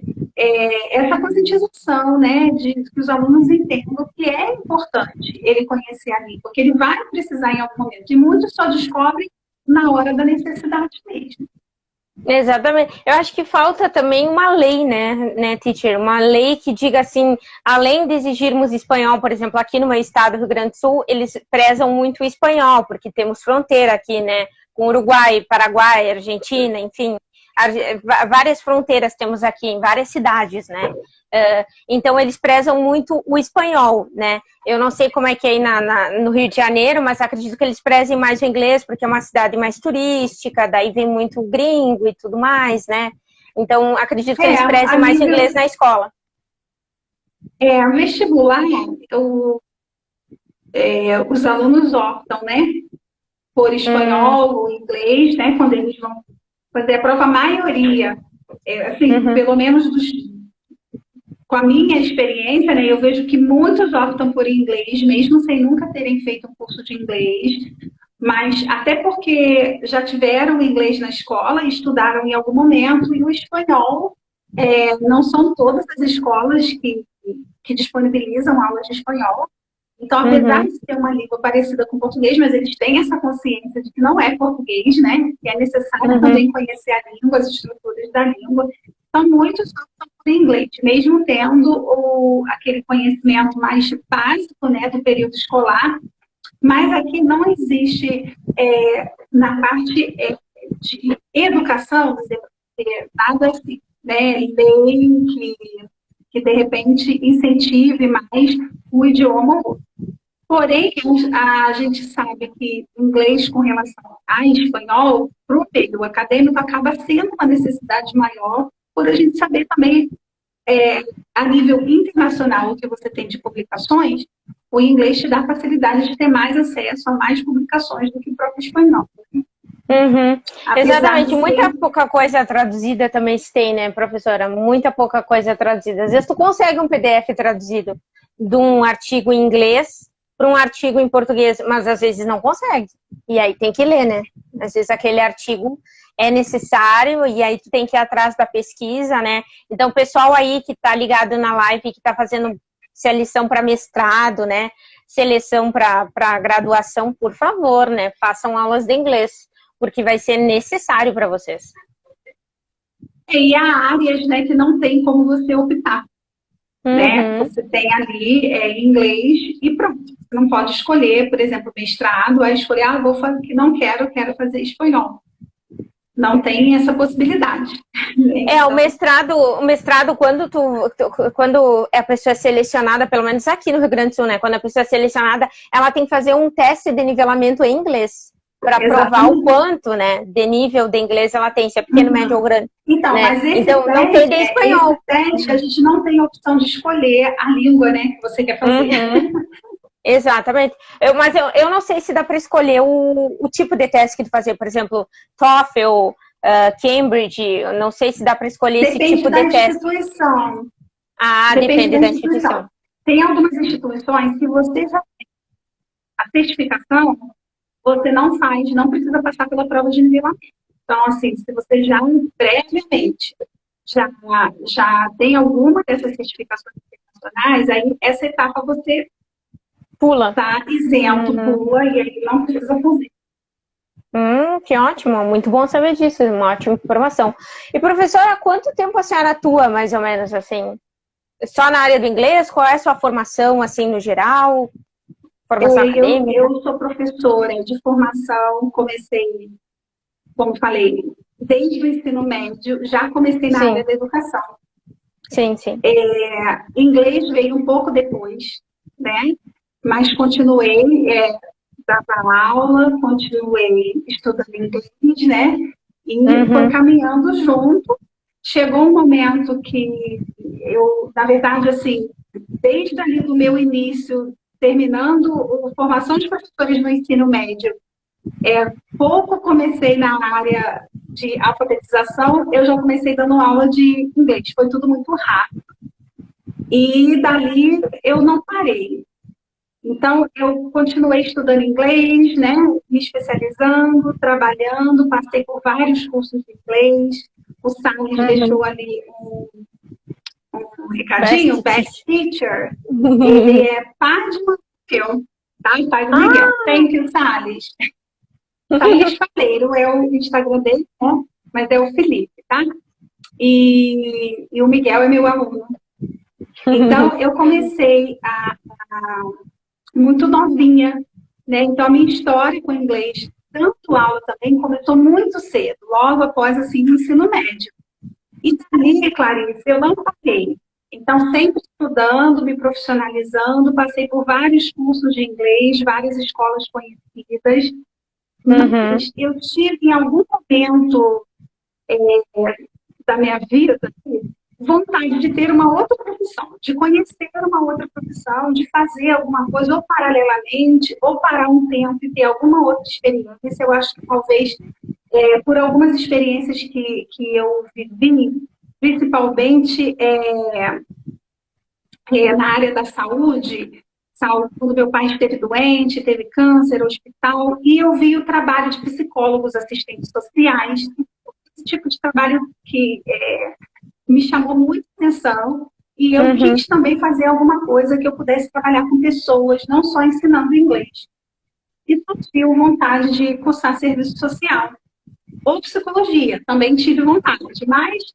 essa conscientização, né, de que os alunos entendam que é importante ele conhecer a língua, que ele vai precisar em algum momento, e muitos só descobrem na hora da necessidade mesmo. Exatamente. Eu acho que falta também uma lei, né, teacher? Uma lei que diga assim, além de exigirmos espanhol, por exemplo, aqui no meu estado, Rio Grande do Sul, eles prezam muito o espanhol, porque temos fronteira aqui, né, com Uruguai, Paraguai, Argentina, enfim, várias fronteiras temos aqui, em várias cidades, né? Então, eles prezam muito o espanhol, né? Eu não sei como é que é aí no Rio de Janeiro, mas acredito que eles prezem mais o inglês, porque é uma cidade mais turística, daí vem muito gringo e tudo mais, né? Então, acredito que eles prezem mais o inglês na escola. O vestibular, os alunos optam, né? Por espanhol ou inglês, né? Quando eles vão fazer a prova, a maioria, pelo menos com a minha experiência, né, eu vejo que muitos optam por inglês, mesmo sem nunca terem feito um curso de inglês, mas até porque já tiveram inglês na escola, estudaram em algum momento, e o espanhol, não são todas as escolas que disponibilizam aulas de espanhol. Então, apesar de ser uma língua parecida com o português, mas eles têm essa consciência de que não é português, né? Que é necessário também conhecer a língua, as estruturas da língua. Então, muitos optam por inglês, mesmo tendo aquele conhecimento mais básico, né, do período escolar. Mas aqui não existe, na parte de educação, nada assim, né? Lei que de repente incentive mais o idioma. Porém, a gente sabe que inglês com relação a espanhol, para o meio acadêmico, acaba sendo uma necessidade maior, por a gente saber também a nível internacional, o que você tem de publicações, o inglês te dá facilidade de ter mais acesso a mais publicações do que o próprio espanhol. Uhum. Exatamente, de muita ser... pouca coisa traduzida também se tem, né, professora? Muita pouca coisa traduzida. Às vezes tu consegue um PDF traduzido de um artigo em inglês para um artigo em português, mas às vezes não consegue. E aí tem que ler, né? Às vezes aquele artigo é necessário e aí tu tem que ir atrás da pesquisa, né? Então, o pessoal aí que tá ligado na live, que tá fazendo seleção para mestrado, né? Seleção para graduação, por favor, né? Façam aulas de inglês, porque vai ser necessário para vocês. E há áreas, né, que não tem como você optar, né? Você tem ali inglês e pronto. Você não pode escolher, por exemplo, mestrado, aí escolher, vou fazer que não quero fazer espanhol. Não tem essa possibilidade. O mestrado quando a pessoa é selecionada, pelo menos aqui no Rio Grande do Sul, né? Quando a pessoa é selecionada, ela tem que fazer um teste de nivelamento em inglês para provar o quanto, né, de nível de inglês ela tem, se é pequeno, médio ou grande. Então, né? mas esse então, teste, não tem de espanhol. Esse teste, a gente não tem a opção de escolher a língua, né, que você quer fazer. Exatamente. Mas eu não sei se dá para escolher o tipo de teste que tu fazer, por exemplo, TOEFL, Cambridge, eu não sei se dá para escolher esse tipo de teste. Depende da instituição. Tem algumas instituições que você já tem a certificação, você não faz, não precisa passar pela prova de nivelamento. Então, assim, se você já previamente já tem alguma dessas certificações internacionais, aí essa etapa você pula. Tá isento, pula, e aí não precisa fazer. Que ótimo, muito bom saber disso, uma ótima informação. E professora, há quanto tempo a senhora atua, mais ou menos, assim? Só na área do inglês? Qual é a sua formação, assim, no geral? Formação acadêmica? Eu sou professora de formação, comecei, como falei, desde o ensino médio, já comecei na área da educação. Sim. Inglês veio um pouco depois, né? Mas continuei, dava aula, continuei estudando inglês, né? E foi caminhando junto. Chegou um momento que eu, na verdade, assim, desde ali do meu início, terminando a formação de professores no ensino médio, pouco comecei na área de alfabetização, eu já comecei dando aula de inglês. Foi tudo muito rápido. E dali eu não parei. Então, eu continuei estudando inglês, né? Me especializando, trabalhando, passei por vários cursos de inglês. O Salles deixou ali um recadinho, Best Teacher. Ele é pai de Miguel, tá? Pai do Miguel. Thank you, Salles. Salles Faleiro é o Instagram dele, né? Mas é o Felipe, tá? E o Miguel é meu aluno. Então, eu comecei muito novinha, né? Então, a minha história com o inglês, tanto aula também, começou muito cedo, logo após, assim, o ensino médio. E também, Clarice, eu não parei. Então, sempre estudando, me profissionalizando, passei por vários cursos de inglês, várias escolas conhecidas. Mas eu tive, em algum momento da minha vida, vontade de ter uma outra profissão, de conhecer uma outra profissão, de fazer alguma coisa, ou paralelamente, ou parar um tempo e ter alguma outra experiência. Eu acho que talvez, por algumas experiências que eu vivi, principalmente na área da saúde, quando meu pai esteve doente, teve câncer, hospital, e eu vi o trabalho de psicólogos, assistentes sociais, esse tipo de trabalho que me chamou muita atenção, e eu quis também fazer alguma coisa que eu pudesse trabalhar com pessoas, não só ensinando inglês. E tive vontade de cursar serviço social. Ou psicologia, também tive vontade, mas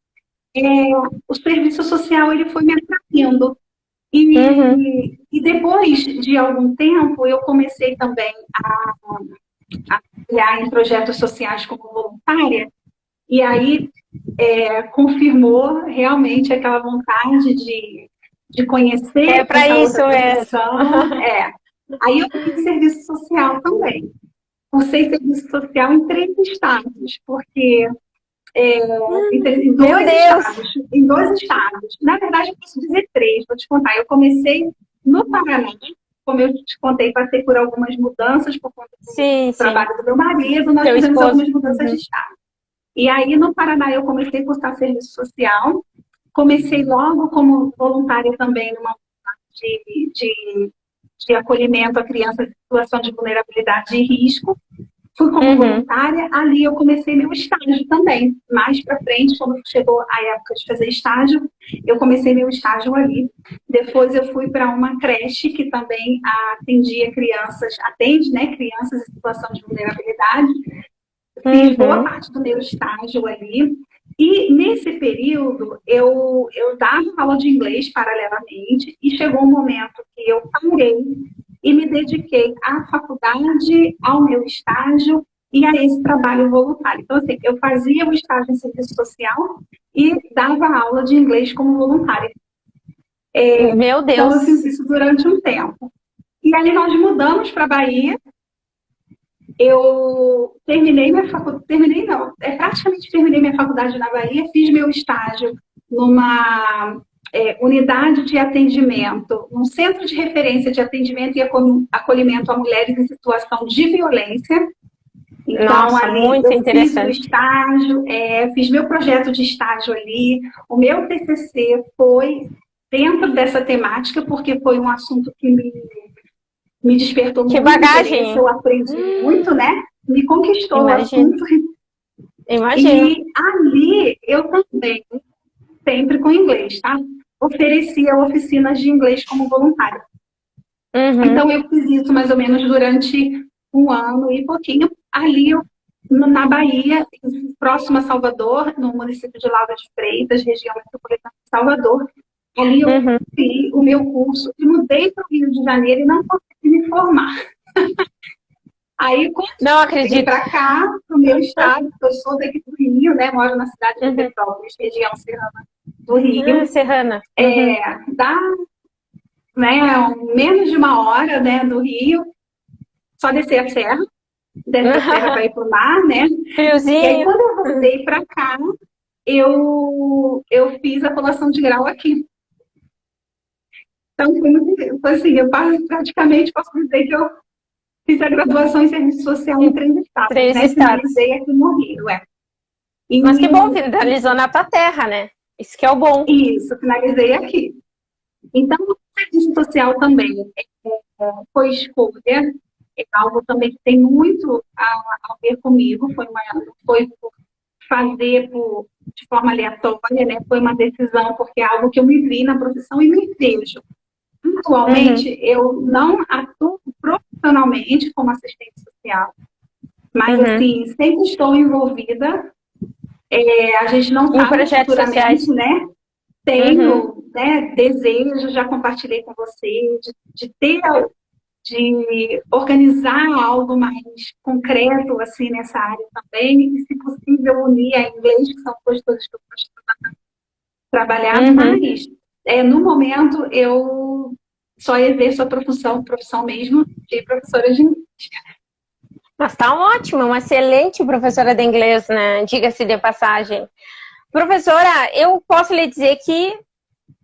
o serviço social ele foi me atraindo. E depois de algum tempo, eu comecei também a trabalhar em projetos sociais como voluntária, e aí confirmou realmente aquela vontade de conhecer. É para isso mesmo. Aí eu fiz serviço social também. Cursei serviço social em 3 estados, porque em Meu dois Deus! estados, em dois estados. Na verdade, eu posso dizer três, vou te contar. Eu comecei no Paraná, como eu te contei, passei por algumas mudanças por conta Sim, do sim. trabalho do meu marido, nós Teu fizemos esposo. algumas mudanças de Uhum. estado. E aí, no Paraná, eu comecei a cursar serviço social, comecei logo como voluntária também numa de, de, de acolhimento a crianças em situação de vulnerabilidade e risco. Fui como Uhum. voluntária, ali eu comecei meu estágio também. Mais para frente, quando chegou a época de fazer estágio, eu comecei meu estágio ali. Depois eu fui para uma creche que também atendia crianças, atende, né, crianças em situação de vulnerabilidade. Fiz boa Uhum. parte do meu estágio ali. E nesse período eu dava aula de inglês paralelamente e chegou um momento que eu parei e me dediquei à faculdade, ao meu estágio e a esse trabalho voluntário. Então, assim, eu fazia o estágio em serviço social e dava aula de inglês como voluntária. Meu Então, eu fiz Deus! isso durante um tempo. E aí nós mudamos para a Bahia. Eu terminei minha faculdade, terminei não, praticamente terminei minha faculdade na Bahia, fiz meu estágio numa unidade de atendimento, num centro de referência de atendimento e acolhimento a mulheres em situação de violência. Então, Nossa, ali muito eu fiz o interessante. estágio, fiz meu projeto de estágio ali, o meu TCC foi dentro dessa temática, porque foi um assunto que me despertou Que muito interesse, bagagem! eu aprendi muito, né? Me conquistou o Imagino, assunto. imagino. E ali eu também, sempre com inglês, tá? Oferecia oficinas de inglês como voluntária. Uhum. Então eu fiz isso mais ou menos durante um ano e pouquinho. Ali eu, na Bahia, próximo a Salvador, no município de Lauro de Freitas, região metropolitana de Salvador. Ali eu Uhum. fiz o meu curso e mudei para o Rio de Janeiro e não consegui me formar. Aí, quando Não eu vim acredito. para cá, para o meu estado, porque eu sou daqui do Rio, né? Moro na cidade de Uhum. Petrópolis, região serrana do Ah, Rio. Serrana. Uhum. Dá, né, menos de uma hora, né, do Rio, só descer a serra, desce a serra para ir para o mar, né? E aí, Friozinho. quando eu voltei para cá, eu fiz a colação de grau aqui. Então, foi assim, praticamente posso dizer que eu fiz a graduação em serviço social em Em 3 estados, três né? estados. Finalizei aqui no Rio, Mas que bom, E finalizou na tua terra, né? Isso que é o bom. isso, finalizei aqui. Então, o serviço social também foi escolha, é algo também que tem muito a ver comigo, foi por fazer de forma aleatória, né? Foi uma decisão, porque é algo que eu me vi na profissão e me vejo. Uhum. Atualmente, eu não atuo profissionalmente como assistente social, mas, Uhum. assim, sempre estou envolvida. A gente não Em sabe projetos futuramente, sociais. né? Uhum. Tenho, né, desejo, já compartilhei com você, de organizar algo mais concreto assim nessa área também, e se possível unir a inglês, que são duas coisas que eu gosto de trabalhar, Uhum. mas no momento eu só exerço a profissão mesmo de professora de inglês. Mas tá ótimo, uma excelente professora de inglês, né? Diga-se de passagem. Professora, eu posso lhe dizer que,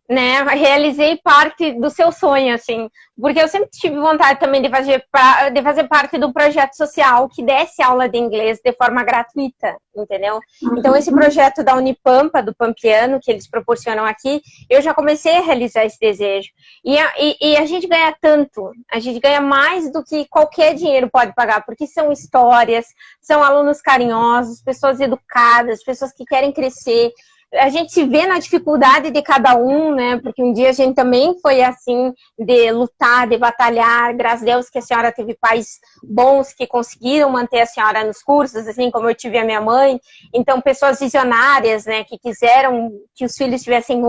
né, realizei parte do seu sonho, assim, porque eu sempre tive vontade também de fazer parte do projeto social que desse aula de inglês de forma gratuita, entendeu? Então, esse Uhum. projeto da Unipampa, do Pampiano, que eles proporcionam aqui, eu já comecei a realizar esse desejo. E a gente ganha tanto, a gente ganha mais do que qualquer dinheiro pode pagar, porque são histórias, são alunos carinhosos, pessoas educadas, pessoas que querem crescer. A gente se vê na dificuldade de cada um, né? Porque um dia a gente também foi assim, de lutar, de batalhar. Graças a Deus que a senhora teve pais bons que conseguiram manter a senhora nos cursos, assim como eu tive a minha mãe. Então, pessoas visionárias, né? Que quiseram que os filhos tivessem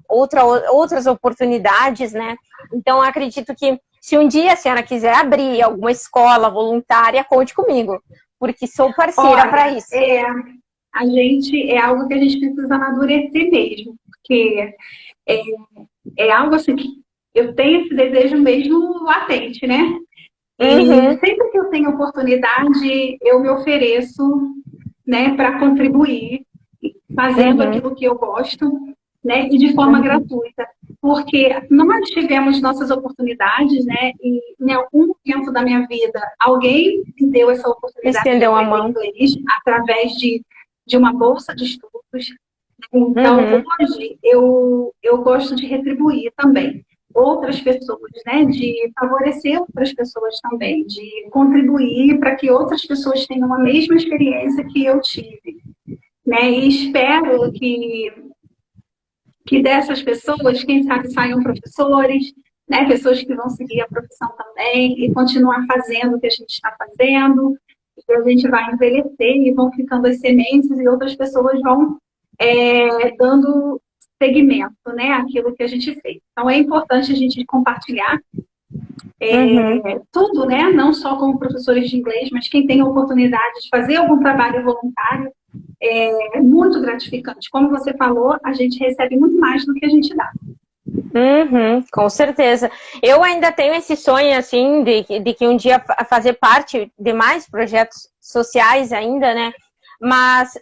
outras oportunidades, né? Então, acredito que se um dia a senhora quiser abrir alguma escola voluntária, conte comigo, porque sou parceira para Olha, isso. é algo que a gente precisa amadurecer mesmo, porque é, é algo assim que eu tenho esse desejo mesmo latente, né? E Uhum. sempre que eu tenho oportunidade, eu me ofereço né, para contribuir, fazendo aquilo que eu gosto, né, e de forma gratuita. Porque nós tivemos nossas oportunidades, né, e em algum momento da minha vida, alguém me deu essa oportunidade Estendeu de a aprender mão. inglês através de uma bolsa de estudos. Então, hoje, eu gosto de retribuir também outras pessoas, né, de favorecer outras pessoas também, de contribuir para que outras pessoas tenham a mesma experiência que eu tive, né, e espero que dessas pessoas, quem sabe, saiam professores, né, pessoas que vão seguir a profissão também e continuar fazendo o que a gente está fazendo, e a gente vai envelhecer e vão ficando as sementes e outras pessoas vão dando segmento, né, àquilo que a gente fez. Então, é importante a gente compartilhar tudo, né, não só como professores de inglês, mas quem tem a oportunidade de fazer algum trabalho voluntário, é muito gratificante. Como você falou, a gente recebe muito mais do que a gente dá. Com certeza. Eu ainda tenho esse sonho, assim, de que um dia fazer parte de mais projetos sociais ainda, né? Mas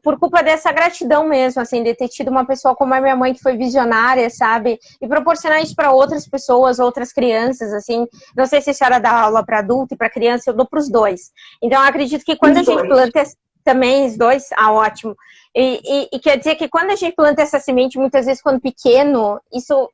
por culpa dessa gratidão mesmo, assim, de ter tido uma pessoa como a minha mãe que foi visionária, sabe? E proporcionar isso para outras pessoas, outras crianças, assim. Não sei se a senhora dá aula para adulto e para criança, eu dou para os dois. Então, eu acredito que quando a gente planta também os dois, ótimo. E quer dizer que quando a gente planta essa semente, muitas vezes quando pequeno, isso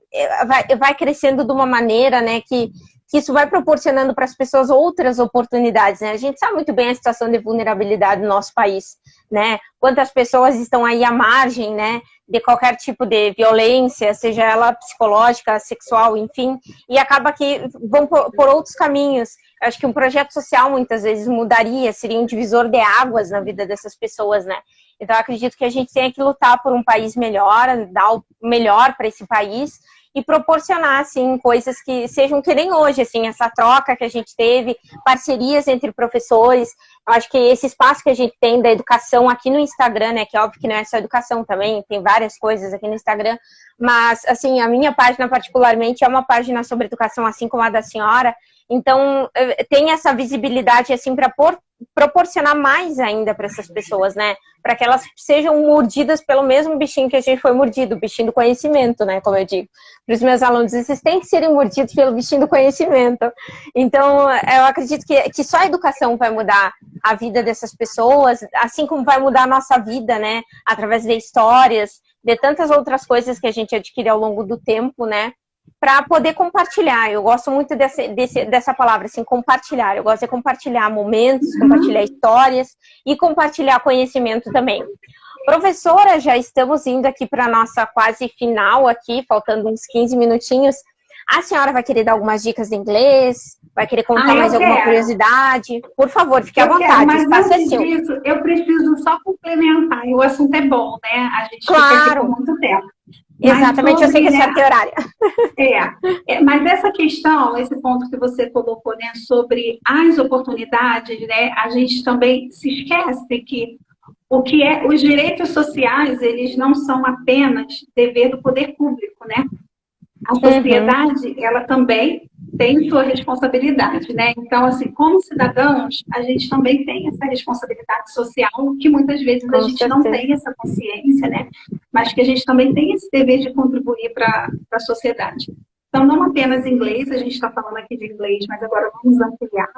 vai crescendo de uma maneira, né, que isso vai proporcionando para as pessoas outras oportunidades, né? A gente sabe muito bem a situação de vulnerabilidade no nosso país, né? Quantas pessoas estão aí à margem, né, de qualquer tipo de violência, seja ela psicológica, sexual, enfim, e acaba que vão por outros caminhos. Eu acho que um projeto social muitas vezes mudaria, seria um divisor de águas na vida dessas pessoas, né? Então, eu acredito que a gente tem que lutar por um país melhor, dar o melhor para esse país e proporcionar, assim, coisas que sejam que nem hoje, assim, essa troca que a gente teve, parcerias entre professores. Eu acho que esse espaço que a gente tem da educação aqui no Instagram, né, que é óbvio que não é só educação também, tem várias coisas aqui no Instagram, mas, assim, a minha página particularmente é uma página sobre educação, assim como a da senhora. Então, tem essa visibilidade, assim, para proporcionar mais ainda para essas pessoas, né? Para que elas sejam mordidas pelo mesmo bichinho que a gente foi mordido, o bichinho do conhecimento, né? Como eu digo. Para os meus alunos, vocês têm que serem mordidos pelo bichinho do conhecimento. Então, eu acredito que só a educação vai mudar a vida dessas pessoas, assim como vai mudar a nossa vida, né? Através de histórias, de tantas outras coisas que a gente adquire ao longo do tempo, né? Para poder compartilhar. Eu gosto muito dessa palavra, assim, compartilhar. Eu gosto de compartilhar momentos, compartilhar histórias e compartilhar conhecimento também. Professora, já estamos indo aqui para a nossa quase final aqui, faltando uns 15 minutinhos. A senhora vai querer dar algumas dicas de inglês? Vai querer contar mais alguma curiosidade? Por favor, fique à vontade, mas o espaço é antes seu. disso, eu preciso só complementar, e o assunto é bom, né? A gente fica aqui por muito tempo. Exatamente, eu sei que a senhora tem horário. Mas essa questão, esse ponto que você colocou, né, sobre as oportunidades, né, a gente também se esquece que os direitos sociais, eles não são apenas dever do poder público, né? A sociedade, ela também tem sua responsabilidade, né? Então, assim, como cidadãos, a gente também tem essa responsabilidade social, que muitas vezes a gente não tem essa consciência, né? Mas que a gente também tem esse dever de contribuir para a sociedade. Então, não apenas inglês, a gente está falando aqui de inglês, mas agora vamos ampliar.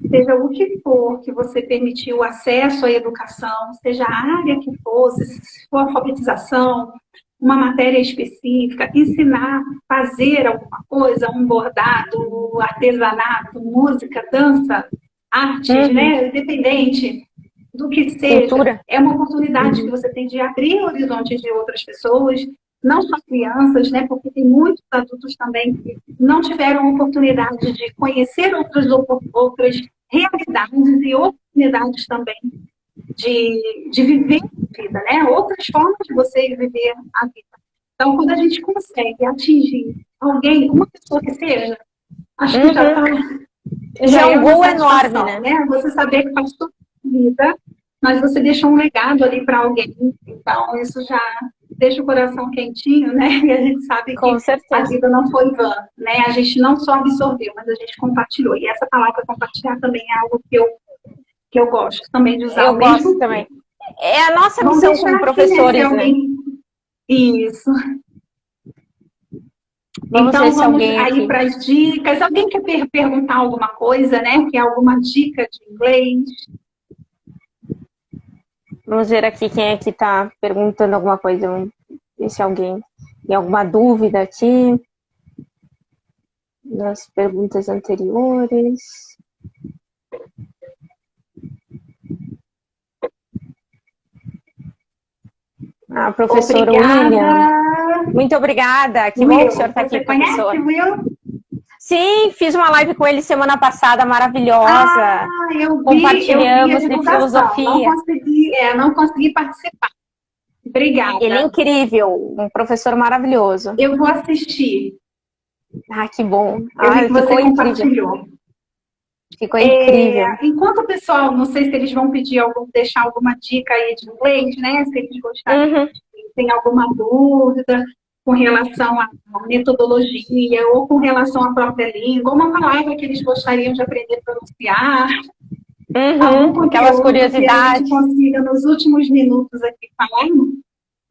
Seja o que for que você permitiu acesso à educação, seja a área que for, se for alfabetização, uma matéria específica, ensinar, fazer alguma coisa, um bordado, artesanato, música, dança, arte, né? Independente do que seja, cultura. É uma oportunidade que você tem de abrir horizontes de outras pessoas, não só crianças, né? Porque tem muitos adultos também que não tiveram oportunidade de conhecer outras realidades e oportunidades também de viver a vida, né? Outras formas de você viver a vida. Então, quando a gente consegue atingir alguém, uma pessoa que seja, acho que já é um gol enorme, né? Você saber que faz toda a vida, mas você deixa um legado ali para alguém. Então, isso já deixa o coração quentinho, né? E a gente sabe que a vida não foi vã, né? A gente não só absorveu, mas a gente compartilhou. E essa palavra compartilhar também é algo que eu que eu gosto também de usar Eu o gosto mesmo também. termo. É a nossa Vamos missão deixar como aqui, né, se professores, né? alguém... Isso. Vamos ver Então, se vamos alguém aí aqui. para as dicas. Alguém quer perguntar alguma coisa, né? Quer alguma dica de inglês? Vamos ver aqui quem é que está perguntando alguma coisa. Vamos ver se alguém tem alguma dúvida aqui nas perguntas anteriores. Ah, professor William. Obrigada. Muito obrigada. Que bom que o senhor Will, está aqui, você conhece professor. Will? Sim, fiz uma live com ele semana passada, Ah, maravilhosa. eu vi a Compartilhamos de divulgação. filosofia. Não consegui participar. Ele é Obrigada. incrível, um professor maravilhoso. Eu vou assistir. Ah, que bom. Eu vi Ah, que ficou você incrível. compartilhou. Ficou incrível. Enquanto o pessoal, não sei se eles vão deixar alguma dica aí de inglês, né? Se eles gostariam, Uhum. tem alguma dúvida com relação à metodologia ou com relação à própria língua, uma palavra que eles gostariam de aprender a pronunciar, algum Aquelas conteúdo que a gente curiosidades. consiga nos últimos minutos aqui falar,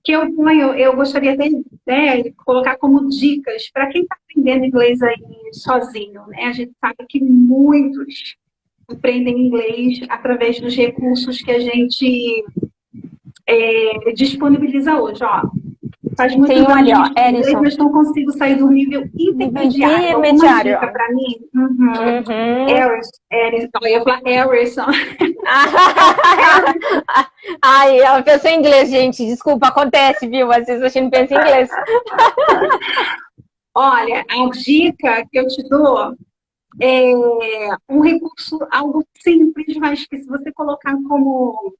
que eu gostaria de, né, de colocar como dicas para quem está aprendendo inglês aí sozinho, né? A gente sabe que muitos aprendem inglês através dos recursos que a gente disponibiliza hoje, ó. Faz Tem muitos um ali, anos que ó, estudo inglês, Erison. mas não consigo sair do nível Nível intermediário. Alguma intermediário, dica ó. para mim? Uhum. Uhum. Eu ia falar Harrison. Ai, ela pensou em inglês, gente. Desculpa, acontece, viu? Às vezes a gente não pensa em inglês. Olha, a dica que eu te dou é um recurso, algo simples, mas que se você colocar como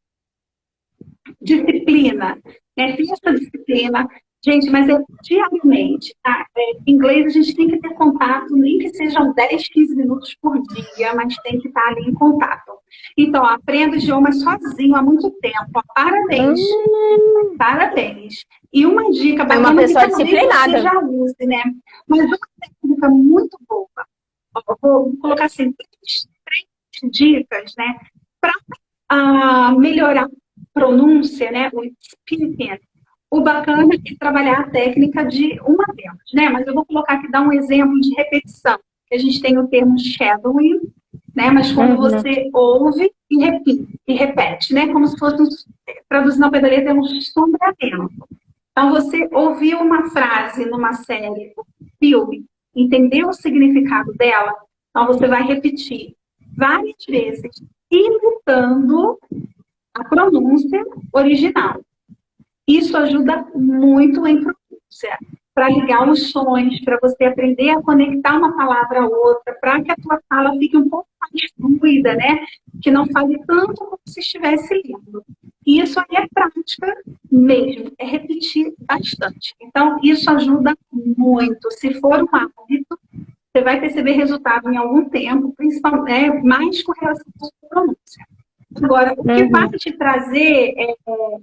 disciplina, né? Tem essa disciplina, gente, mas é diariamente, tá? Inglês a gente tem que ter contato, nem que sejam 10, 15 minutos por dia, mas tem que estar ali em contato. Então, aprenda idiomas sozinho há muito tempo. Ó, parabéns. Parabéns. E uma dica É uma bacana que pessoa talvez você disciplinada. já use, né? Mas uma técnica muito boa. Ó, vou colocar assim, três dicas, né? Para melhorar a pronúncia, né? O speaking. O bacana é trabalhar a técnica de uma delas, né? Mas eu vou colocar aqui, dar um exemplo de repetição. A gente tem o termo shadowing, né? Mas quando você ouve e repete, né? Como se fosse, traduzindo ao pé da letra, um sombreamento. Então, você ouviu uma frase numa série, filme, entendeu o significado dela, então você vai repetir várias vezes, imitando a pronúncia original. Isso ajuda muito em pronúncia, para ligar os sons, para você aprender a conectar uma palavra a outra, para que a tua fala fique um pouco mais fluida, né? Que não fale tanto como se estivesse lendo. E isso aí é prática mesmo, é repetir bastante. Então, isso ajuda muito. Se for um hábito, você vai perceber resultado em algum tempo, principalmente mais com relação à sua pronúncia. Agora, o que vai te trazer,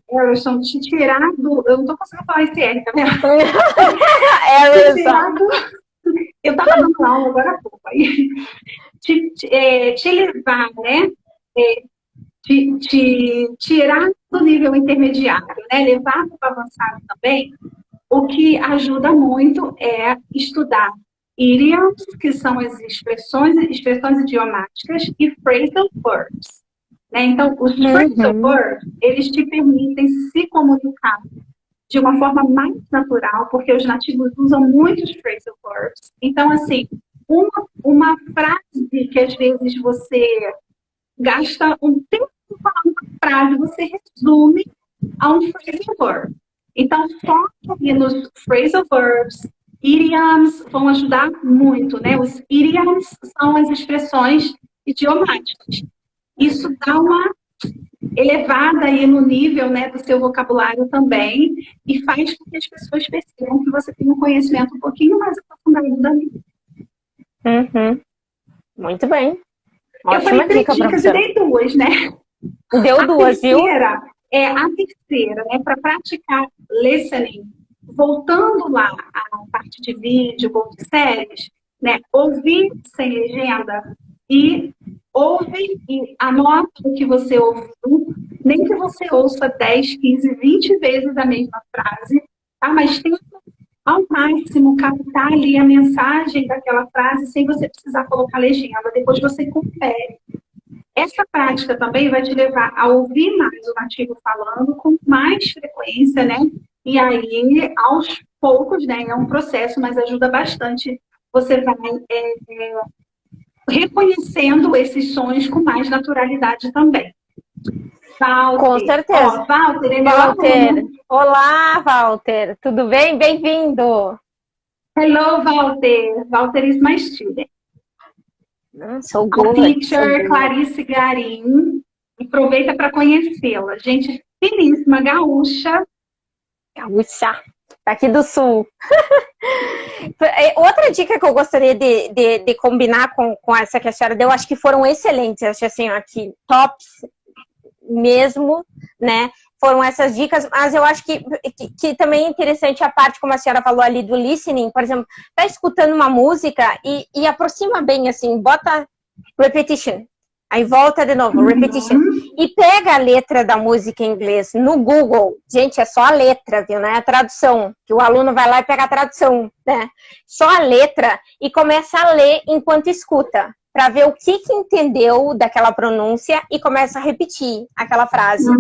Harrison, te tirar do... Eu não estou conseguindo falar esse R, tá vendo? Te tirar do... Eu estava dando aula agora há pouco. Aí. Te levar, né? Te tirar do nível intermediário, né? Levar para o avançado também. O que ajuda muito é estudar idioms, que são as expressões idiomáticas, e phrasal verbs. Né? Então, os phrasal verbs, eles te permitem se comunicar de uma forma mais natural, porque os nativos usam muitos phrasal verbs. Então, assim, uma frase que às vezes você gasta um tempo falando uma frase, você resume a um phrasal verb. Então, foca aqui nos phrasal verbs. Idioms vão ajudar muito, né? Os idioms são as expressões idiomáticas. Isso dá uma elevada aí no nível, né, do seu vocabulário também e faz com que as pessoas percebam que você tem um conhecimento um pouquinho mais aprofundado da língua. Muito bem. Eu falei três dicas e dei duas, né? Deu duas, viu? A terceira, né, para praticar listening, voltando lá à parte de vídeo ou de séries, né, ouvir sem legenda e ouve e anota o que você ouviu, nem que você ouça 10, 15, 20 vezes a mesma frase, tá? Mas tenta ao máximo captar ali a mensagem daquela frase sem você precisar colocar legenda. Depois você confere. Essa prática também vai te levar a ouvir mais o nativo falando com mais frequência, né? E aí, aos poucos, né? É um processo, mas ajuda bastante. Você vai reconhecendo esses sons com mais naturalidade também. Walter, com certeza. Walter, ele Walter. Olá, Walter. Tudo bem? Bem-vindo. Hello, Walter. Walter is my student. So good. A teacher, Clarice Garim. Aproveita para conhecê-la. Gente finíssima, gaúcha. Gaúcha. Aqui do Sul. Outra dica que eu gostaria de combinar com essa que a senhora deu, acho que foram excelentes. Acho assim, aqui, tops mesmo, né? Foram essas dicas, mas eu acho que também é interessante a parte, como a senhora falou ali, do listening, por exemplo, tá escutando uma música e aproxima bem, assim, bota repetition, aí volta de novo, repetition, e pega a letra da música em inglês no Google, gente, é só a letra, viu, não é a tradução, que o aluno vai lá e pega a tradução, né, só a letra, e começa a ler enquanto escuta, para ver o que entendeu daquela pronúncia e começa a repetir aquela frase,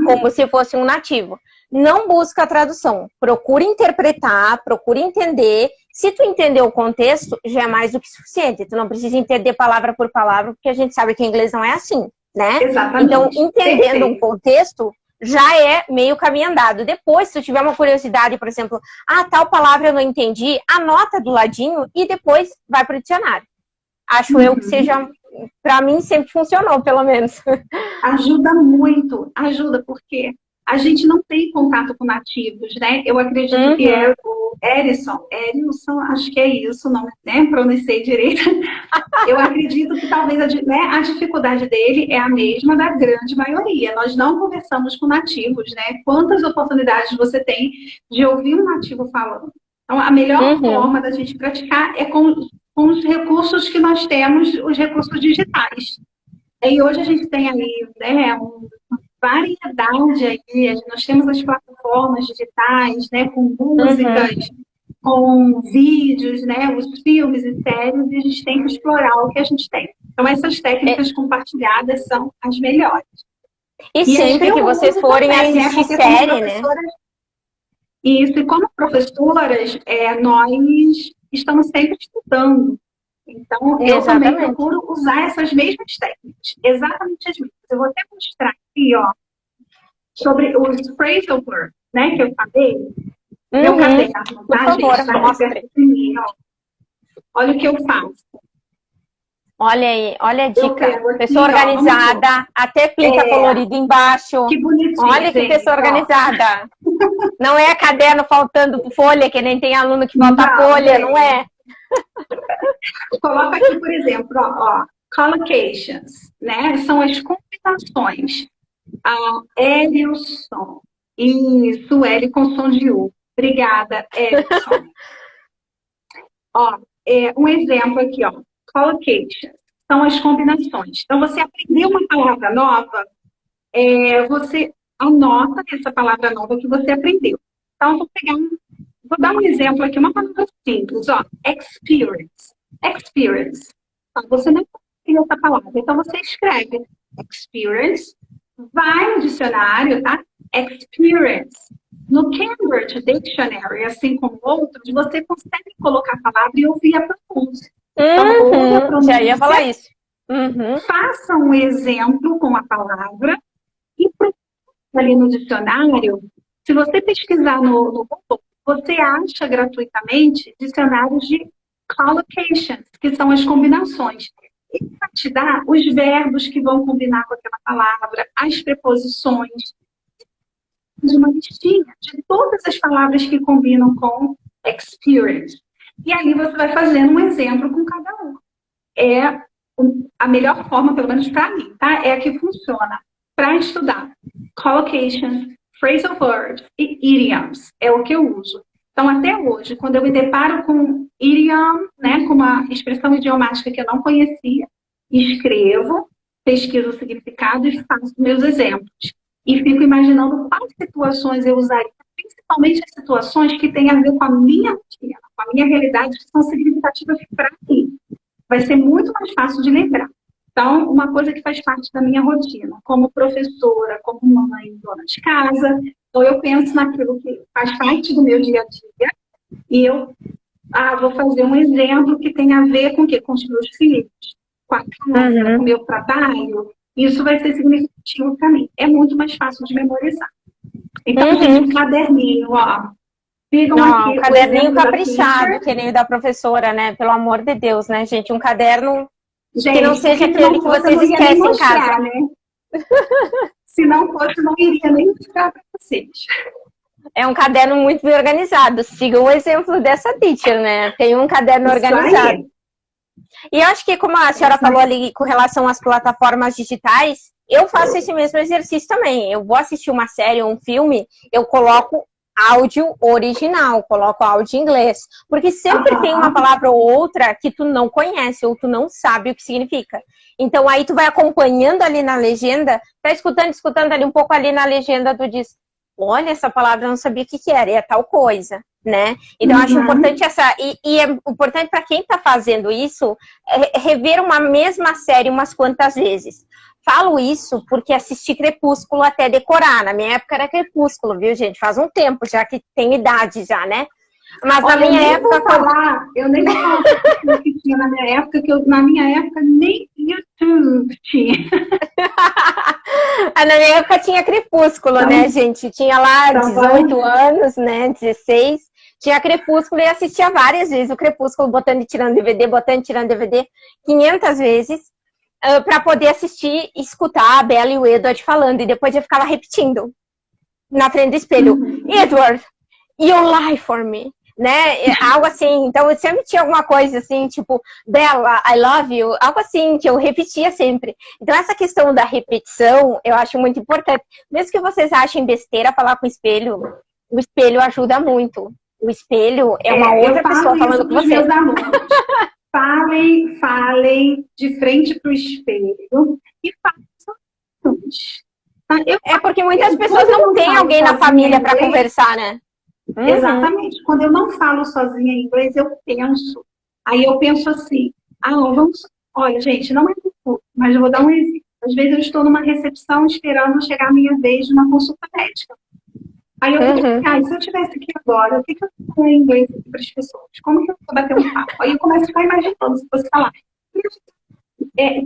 como se fosse um nativo. Não busca a tradução, procura interpretar, procura entender. Se tu entender o contexto, já é mais do que suficiente. Tu não precisa entender palavra por palavra, porque a gente sabe que em inglês não é assim, né? Exatamente. Então, entendendo um contexto, já é meio caminho andado. Depois, se tu tiver uma curiosidade, por exemplo, tal palavra eu não entendi, anota do ladinho e depois vai para o dicionário. Acho eu que seja, para mim sempre funcionou, pelo menos. Ajuda muito, ajuda, porque a gente não tem contato com nativos, né? Eu acredito que é o Erisson, acho que é isso, não, né? Pronunciei direito. Eu acredito que talvez a dificuldade dele é a mesma da grande maioria. Nós não conversamos com nativos, né? Quantas oportunidades você tem de ouvir um nativo falando? Então, a melhor forma da gente praticar é com os recursos que nós temos, os recursos digitais. E hoje a gente tem aí, né, uma variedade aí, nós temos as plataformas digitais, né, com músicas, com vídeos, né, os filmes e séries, e a gente tem que explorar o que a gente tem. Então, essas técnicas compartilhadas são as melhores. E sempre que vocês forem também, assistir série, né? Isso, e como professoras, nós estamos sempre estudando. Então, eu também procuro usar essas mesmas técnicas, exatamente as mesmas. Eu vou até mostrar aqui, ó, sobre os phrasal verbs, né, que eu falei. Meu caderno, tá, por favor, gente? Tá perto de mim, ó. Olha o que eu faço. Olha aí, olha a dica. Pessoa organizada, até pinta colorido embaixo. Que bonitinho. Olha que pessoa organizada. Não é caderno faltando folha, que nem tem aluno que falta folha, não é? Coloca aqui, por exemplo, ó, collocations, né? São as combinações. L e o som. Isso, L com som de U. Obrigada, Edson. Ó, um exemplo aqui, ó. Collocations. São as combinações. Então, você aprendeu uma palavra nova, você anota essa palavra nova que você aprendeu. Então, vou dar um exemplo aqui, uma palavra simples, ó. Experience. Experience. Você não conhece essa palavra. Então, você escreve experience, vai no dicionário, tá? Experience. No Cambridge Dictionary, assim como outros, você consegue colocar a palavra e ouvir a pronúncia. Então, já ia falar isso. Faça um exemplo com a palavra e procure ali no dicionário. Se você pesquisar no Google, você acha gratuitamente dicionários de collocations, que são as combinações. E vai te dar os verbos que vão combinar com aquela palavra, as preposições, de uma listinha de todas as palavras que combinam com experience. E aí você vai fazendo um exemplo com cada um. É a melhor forma, pelo menos para mim, tá? É a que funciona para estudar collocations, phrasal verbs e idioms. É o que eu uso. Então, até hoje, quando eu me deparo com idiom, né, com uma expressão idiomática que eu não conhecia, escrevo, pesquiso o significado e faço meus exemplos. E fico imaginando quais situações eu usaria, principalmente as situações que têm a ver com a minha rotina, com a minha realidade, que são significativas para mim. Vai ser muito mais fácil de lembrar. Então, uma coisa que faz parte da minha rotina, como professora, como mãe, dona de casa, então eu penso naquilo que faz parte do meu dia a dia e eu vou fazer um exemplo que tem a ver com o quê? Com os meus filhos, com a casa, com o meu trabalho. Isso vai ser significativo para mim. É muito mais fácil de memorizar. Então, gente, um caderninho, ó. Sigam aqui um caderninho caprichado, que nem o da professora, né? Pelo amor de Deus, né, gente? Um caderno gente, que não seja aquele que vocês esquecem em casa. Né? Se não fosse, não iria nem mostrar para vocês. É um caderno muito bem organizado. Siga o exemplo dessa teacher, né? Tem um caderno organizado. Aí. E eu acho que, como a senhora falou ali com relação às plataformas digitais, eu faço esse mesmo exercício também. Eu vou assistir uma série ou um filme, eu coloco áudio original, coloco áudio em inglês. Porque sempre tem uma palavra ou outra que tu não conhece ou tu não sabe o que significa. Então aí tu vai acompanhando ali na legenda, tá escutando ali um pouco ali na legenda, tu diz, olha, essa palavra eu não sabia o que era, e é tal coisa, né? Então eu acho importante e é importante para quem tá fazendo isso, rever uma mesma série umas quantas vezes. Falo isso porque assisti Crepúsculo até decorar. Na minha época era Crepúsculo, viu, gente? Faz um tempo já que tem idade já, né? Mas na minha época... Eu nem vou falar o que tinha na minha época, que na minha época nem YouTube tinha. Na minha época tinha Crepúsculo, né, gente? Tinha lá 18 anos, né, 16. Tinha Crepúsculo e assistia várias vezes o Crepúsculo, botando e tirando DVD, botando e tirando DVD, 500 vezes. Para poder assistir e escutar a Bella e o Edward falando. E depois eu ficava repetindo na frente do espelho. Edward, you lie for me. Né? Algo assim. Então eu sempre tinha alguma coisa assim, tipo, Bella, I love you. Algo assim, que eu repetia sempre. Então essa questão da repetição, eu acho muito importante. Mesmo que vocês achem besteira falar com o espelho ajuda muito. O espelho é uma outra pessoa falando com você. Falem de frente para o espelho e façam. É porque muitas pessoas não têm alguém na família para conversar, né? Exatamente. Quando eu não falo sozinha em inglês, eu penso. Aí eu penso assim, olha, gente, não é muito, mas eu vou dar um exemplo. Às vezes eu estou numa recepção esperando chegar a minha vez numa consulta médica. Aí eu fico, se eu estivesse aqui agora, o que eu falo em inglês para as pessoas? Como que eu vou bater um papo? Aí eu começo a ficar imaginando, se fosse falar.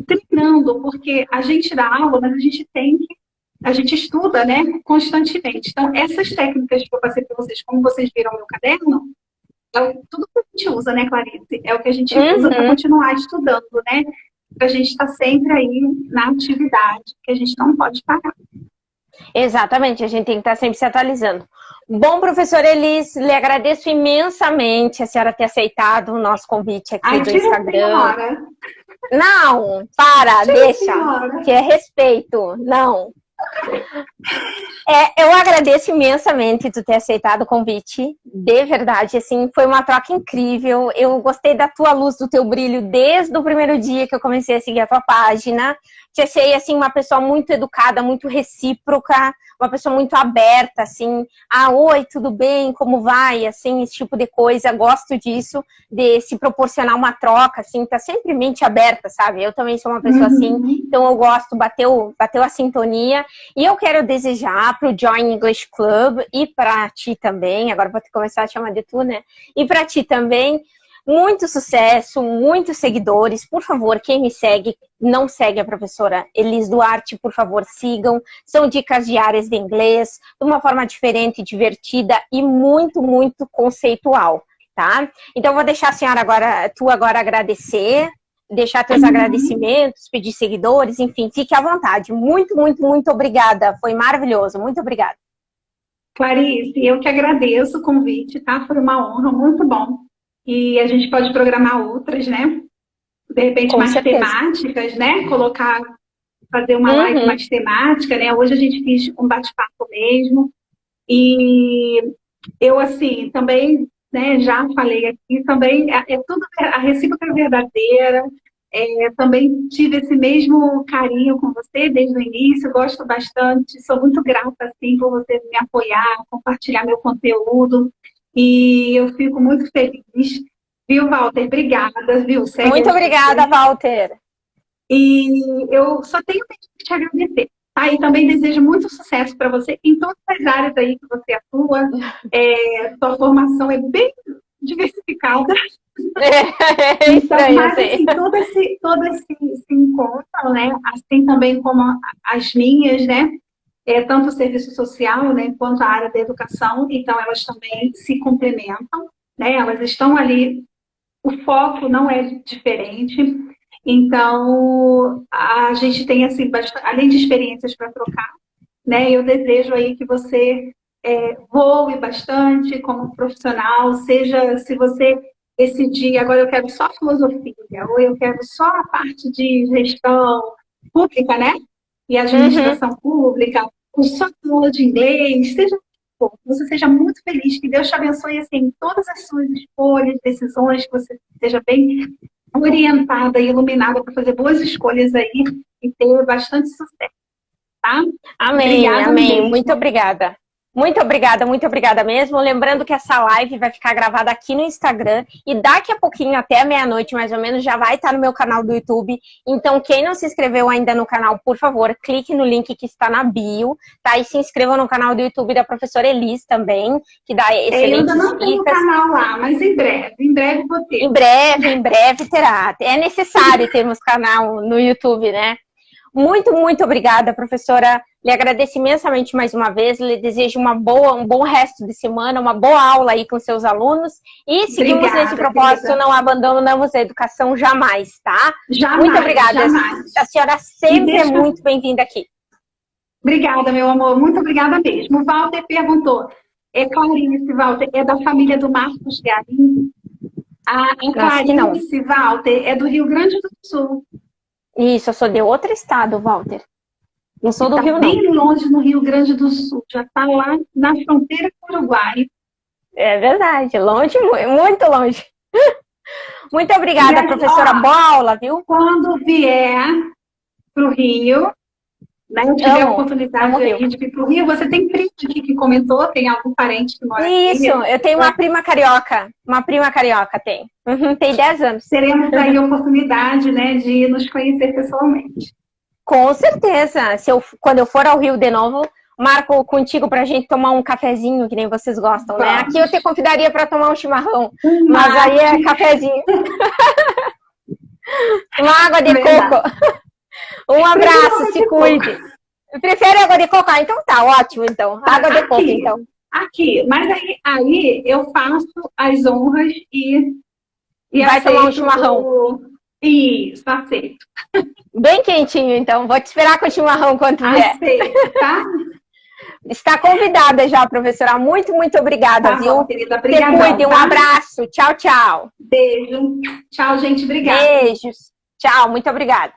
Treinando, porque a gente dá aula, mas a gente estuda, né, constantemente. Então, essas técnicas que eu passei para vocês, como vocês viram no meu caderno, é tudo que a gente usa, né, Clarice? É o que a gente usa para continuar estudando, né? Para a gente estar sempre aí na atividade, que a gente não pode parar. Exatamente, a gente tem que estar sempre se atualizando. Bom, professora Elis, lhe agradeço imensamente a senhora ter aceitado o nosso convite aqui do Instagram. Senhora. Não, deixa, que é respeito, não. Eu agradeço imensamente tu ter aceitado o convite, de verdade, assim, foi uma troca incrível, eu gostei da tua luz, do teu brilho desde o primeiro dia que eu comecei a seguir a tua página, te achei, assim, uma pessoa muito educada, muito recíproca, uma pessoa muito aberta, assim, oi, tudo bem, como vai, assim, esse tipo de coisa, gosto disso, de se proporcionar uma troca, assim, tá sempre mente aberta, sabe, eu também sou uma pessoa assim, então eu gosto, bateu a sintonia, e eu quero desejar pro Join English Club, e pra ti também, agora vou começar a chamar de tu, né, e pra ti também, muito sucesso, muitos seguidores. Por favor, quem me segue, não segue a professora Elis Duarte, por favor, sigam. São dicas diárias de inglês, de uma forma diferente, divertida e muito, muito conceitual, tá? Então, vou deixar a senhora agora agradecer, deixar teus agradecimentos, pedir seguidores, enfim, fique à vontade. Muito, muito, muito obrigada. Foi maravilhoso. Muito obrigada. Clarice, eu que agradeço o convite, tá? Foi uma honra, muito bom. E a gente pode programar outras, né? De repente, com mais certeza. temáticas, né? Fazer uma live mais temática, né? Hoje a gente fez um bate-papo mesmo. E eu, assim, também, né, já falei aqui, também, tudo, a recíproca é verdadeira. Também tive esse mesmo carinho com você desde o início, gosto bastante, sou muito grata assim, por você me apoiar, compartilhar meu conteúdo, e eu fico muito feliz. Viu, Walter? Obrigada, viu? Segue Muito obrigada, Walter. E eu só tenho que te agradecer. Tá? E também desejo muito sucesso para você em todas as áreas aí que você atua. Sua formação é bem diversificada. Estranho, mas assim, todo esse encontro, né? Assim também como as minhas, né? Tanto o serviço social, né, quanto a área da educação, então elas também se complementam, né? Elas estão ali, o foco não é diferente. Então, a gente tem, assim, além de experiências para trocar, né? Eu desejo aí que você voe bastante como profissional, seja, se você decidir, agora eu quero só filosofia, ou eu quero só a parte de gestão pública, né? E administração pública, ou só aula de inglês, seja que você seja muito feliz, que Deus te abençoe assim, em todas as suas escolhas, decisões, que você seja bem orientada e iluminada para fazer boas escolhas aí e ter bastante sucesso, tá? Amém, Obrigada amém. mesmo. Muito obrigada. Muito obrigada mesmo. Lembrando que essa live vai ficar gravada aqui no Instagram e daqui a pouquinho, até meia-noite mais ou menos, já vai estar no meu canal do YouTube. Então, quem não se inscreveu ainda no canal, por favor, clique no link que está na bio, tá? E se inscreva no canal do YouTube da professora Elis também, que dá excelentes Eu ainda não tenho canal lá, mas em breve vou ter. Em breve terá. É necessário termos canal no YouTube, né? Muito, muito obrigada, professora. Lhe agradeço imensamente mais uma vez. Lhe desejo um bom resto de semana, uma boa aula aí com seus alunos. E seguimos nesse propósito, querida. Não abandonamos a educação jamais, tá? Jamais, muito obrigada. Jamais. A senhora sempre é muito bem-vinda aqui. Obrigada, meu amor. Muito obrigada mesmo. O Walter perguntou. Clarice, Walter, é da família do Marcos Garim. A Clarice, Walter, é do Rio Grande do Sul. Isso, eu sou de outro estado, Walter. Não sou do Rio, não. Bem longe no Rio Grande do Sul. Já está lá na fronteira com o Uruguai. É verdade. Longe, muito longe. Muito obrigada, aí, professora. Boa aula, viu? Quando vier para o Rio, né, eu tive a oportunidade de vir para o Rio, você tem prima aqui que comentou, tem algum parente que mora aqui? Isso, eu tenho uma prima carioca. Uma prima carioca tem. Tem 10 anos. Teremos aí a oportunidade, né, de nos conhecer pessoalmente. Com certeza. Quando eu for ao Rio de novo, marco contigo pra gente tomar um cafezinho, que nem vocês gostam, né? Aqui eu te convidaria para tomar um chimarrão, mas aí é cafezinho. Uma água de coco. Um abraço, se cuide. Prefere água de coco? Ah, então tá, ótimo, então. Água de coco, então. Aqui, mas aí eu faço as honras e vai tomar um chimarrão. Isso, aceito. Bem quentinho, então. Vou te esperar com o chimarrão quando vier. Aceito, tá? Está convidada já, professora. Muito, muito obrigada, tá viu? Bom, querida. Obrigadão, se cuide, um abraço. Tchau, tchau. Beijo. Tchau, gente. Obrigada. Beijos. Tchau, muito obrigada.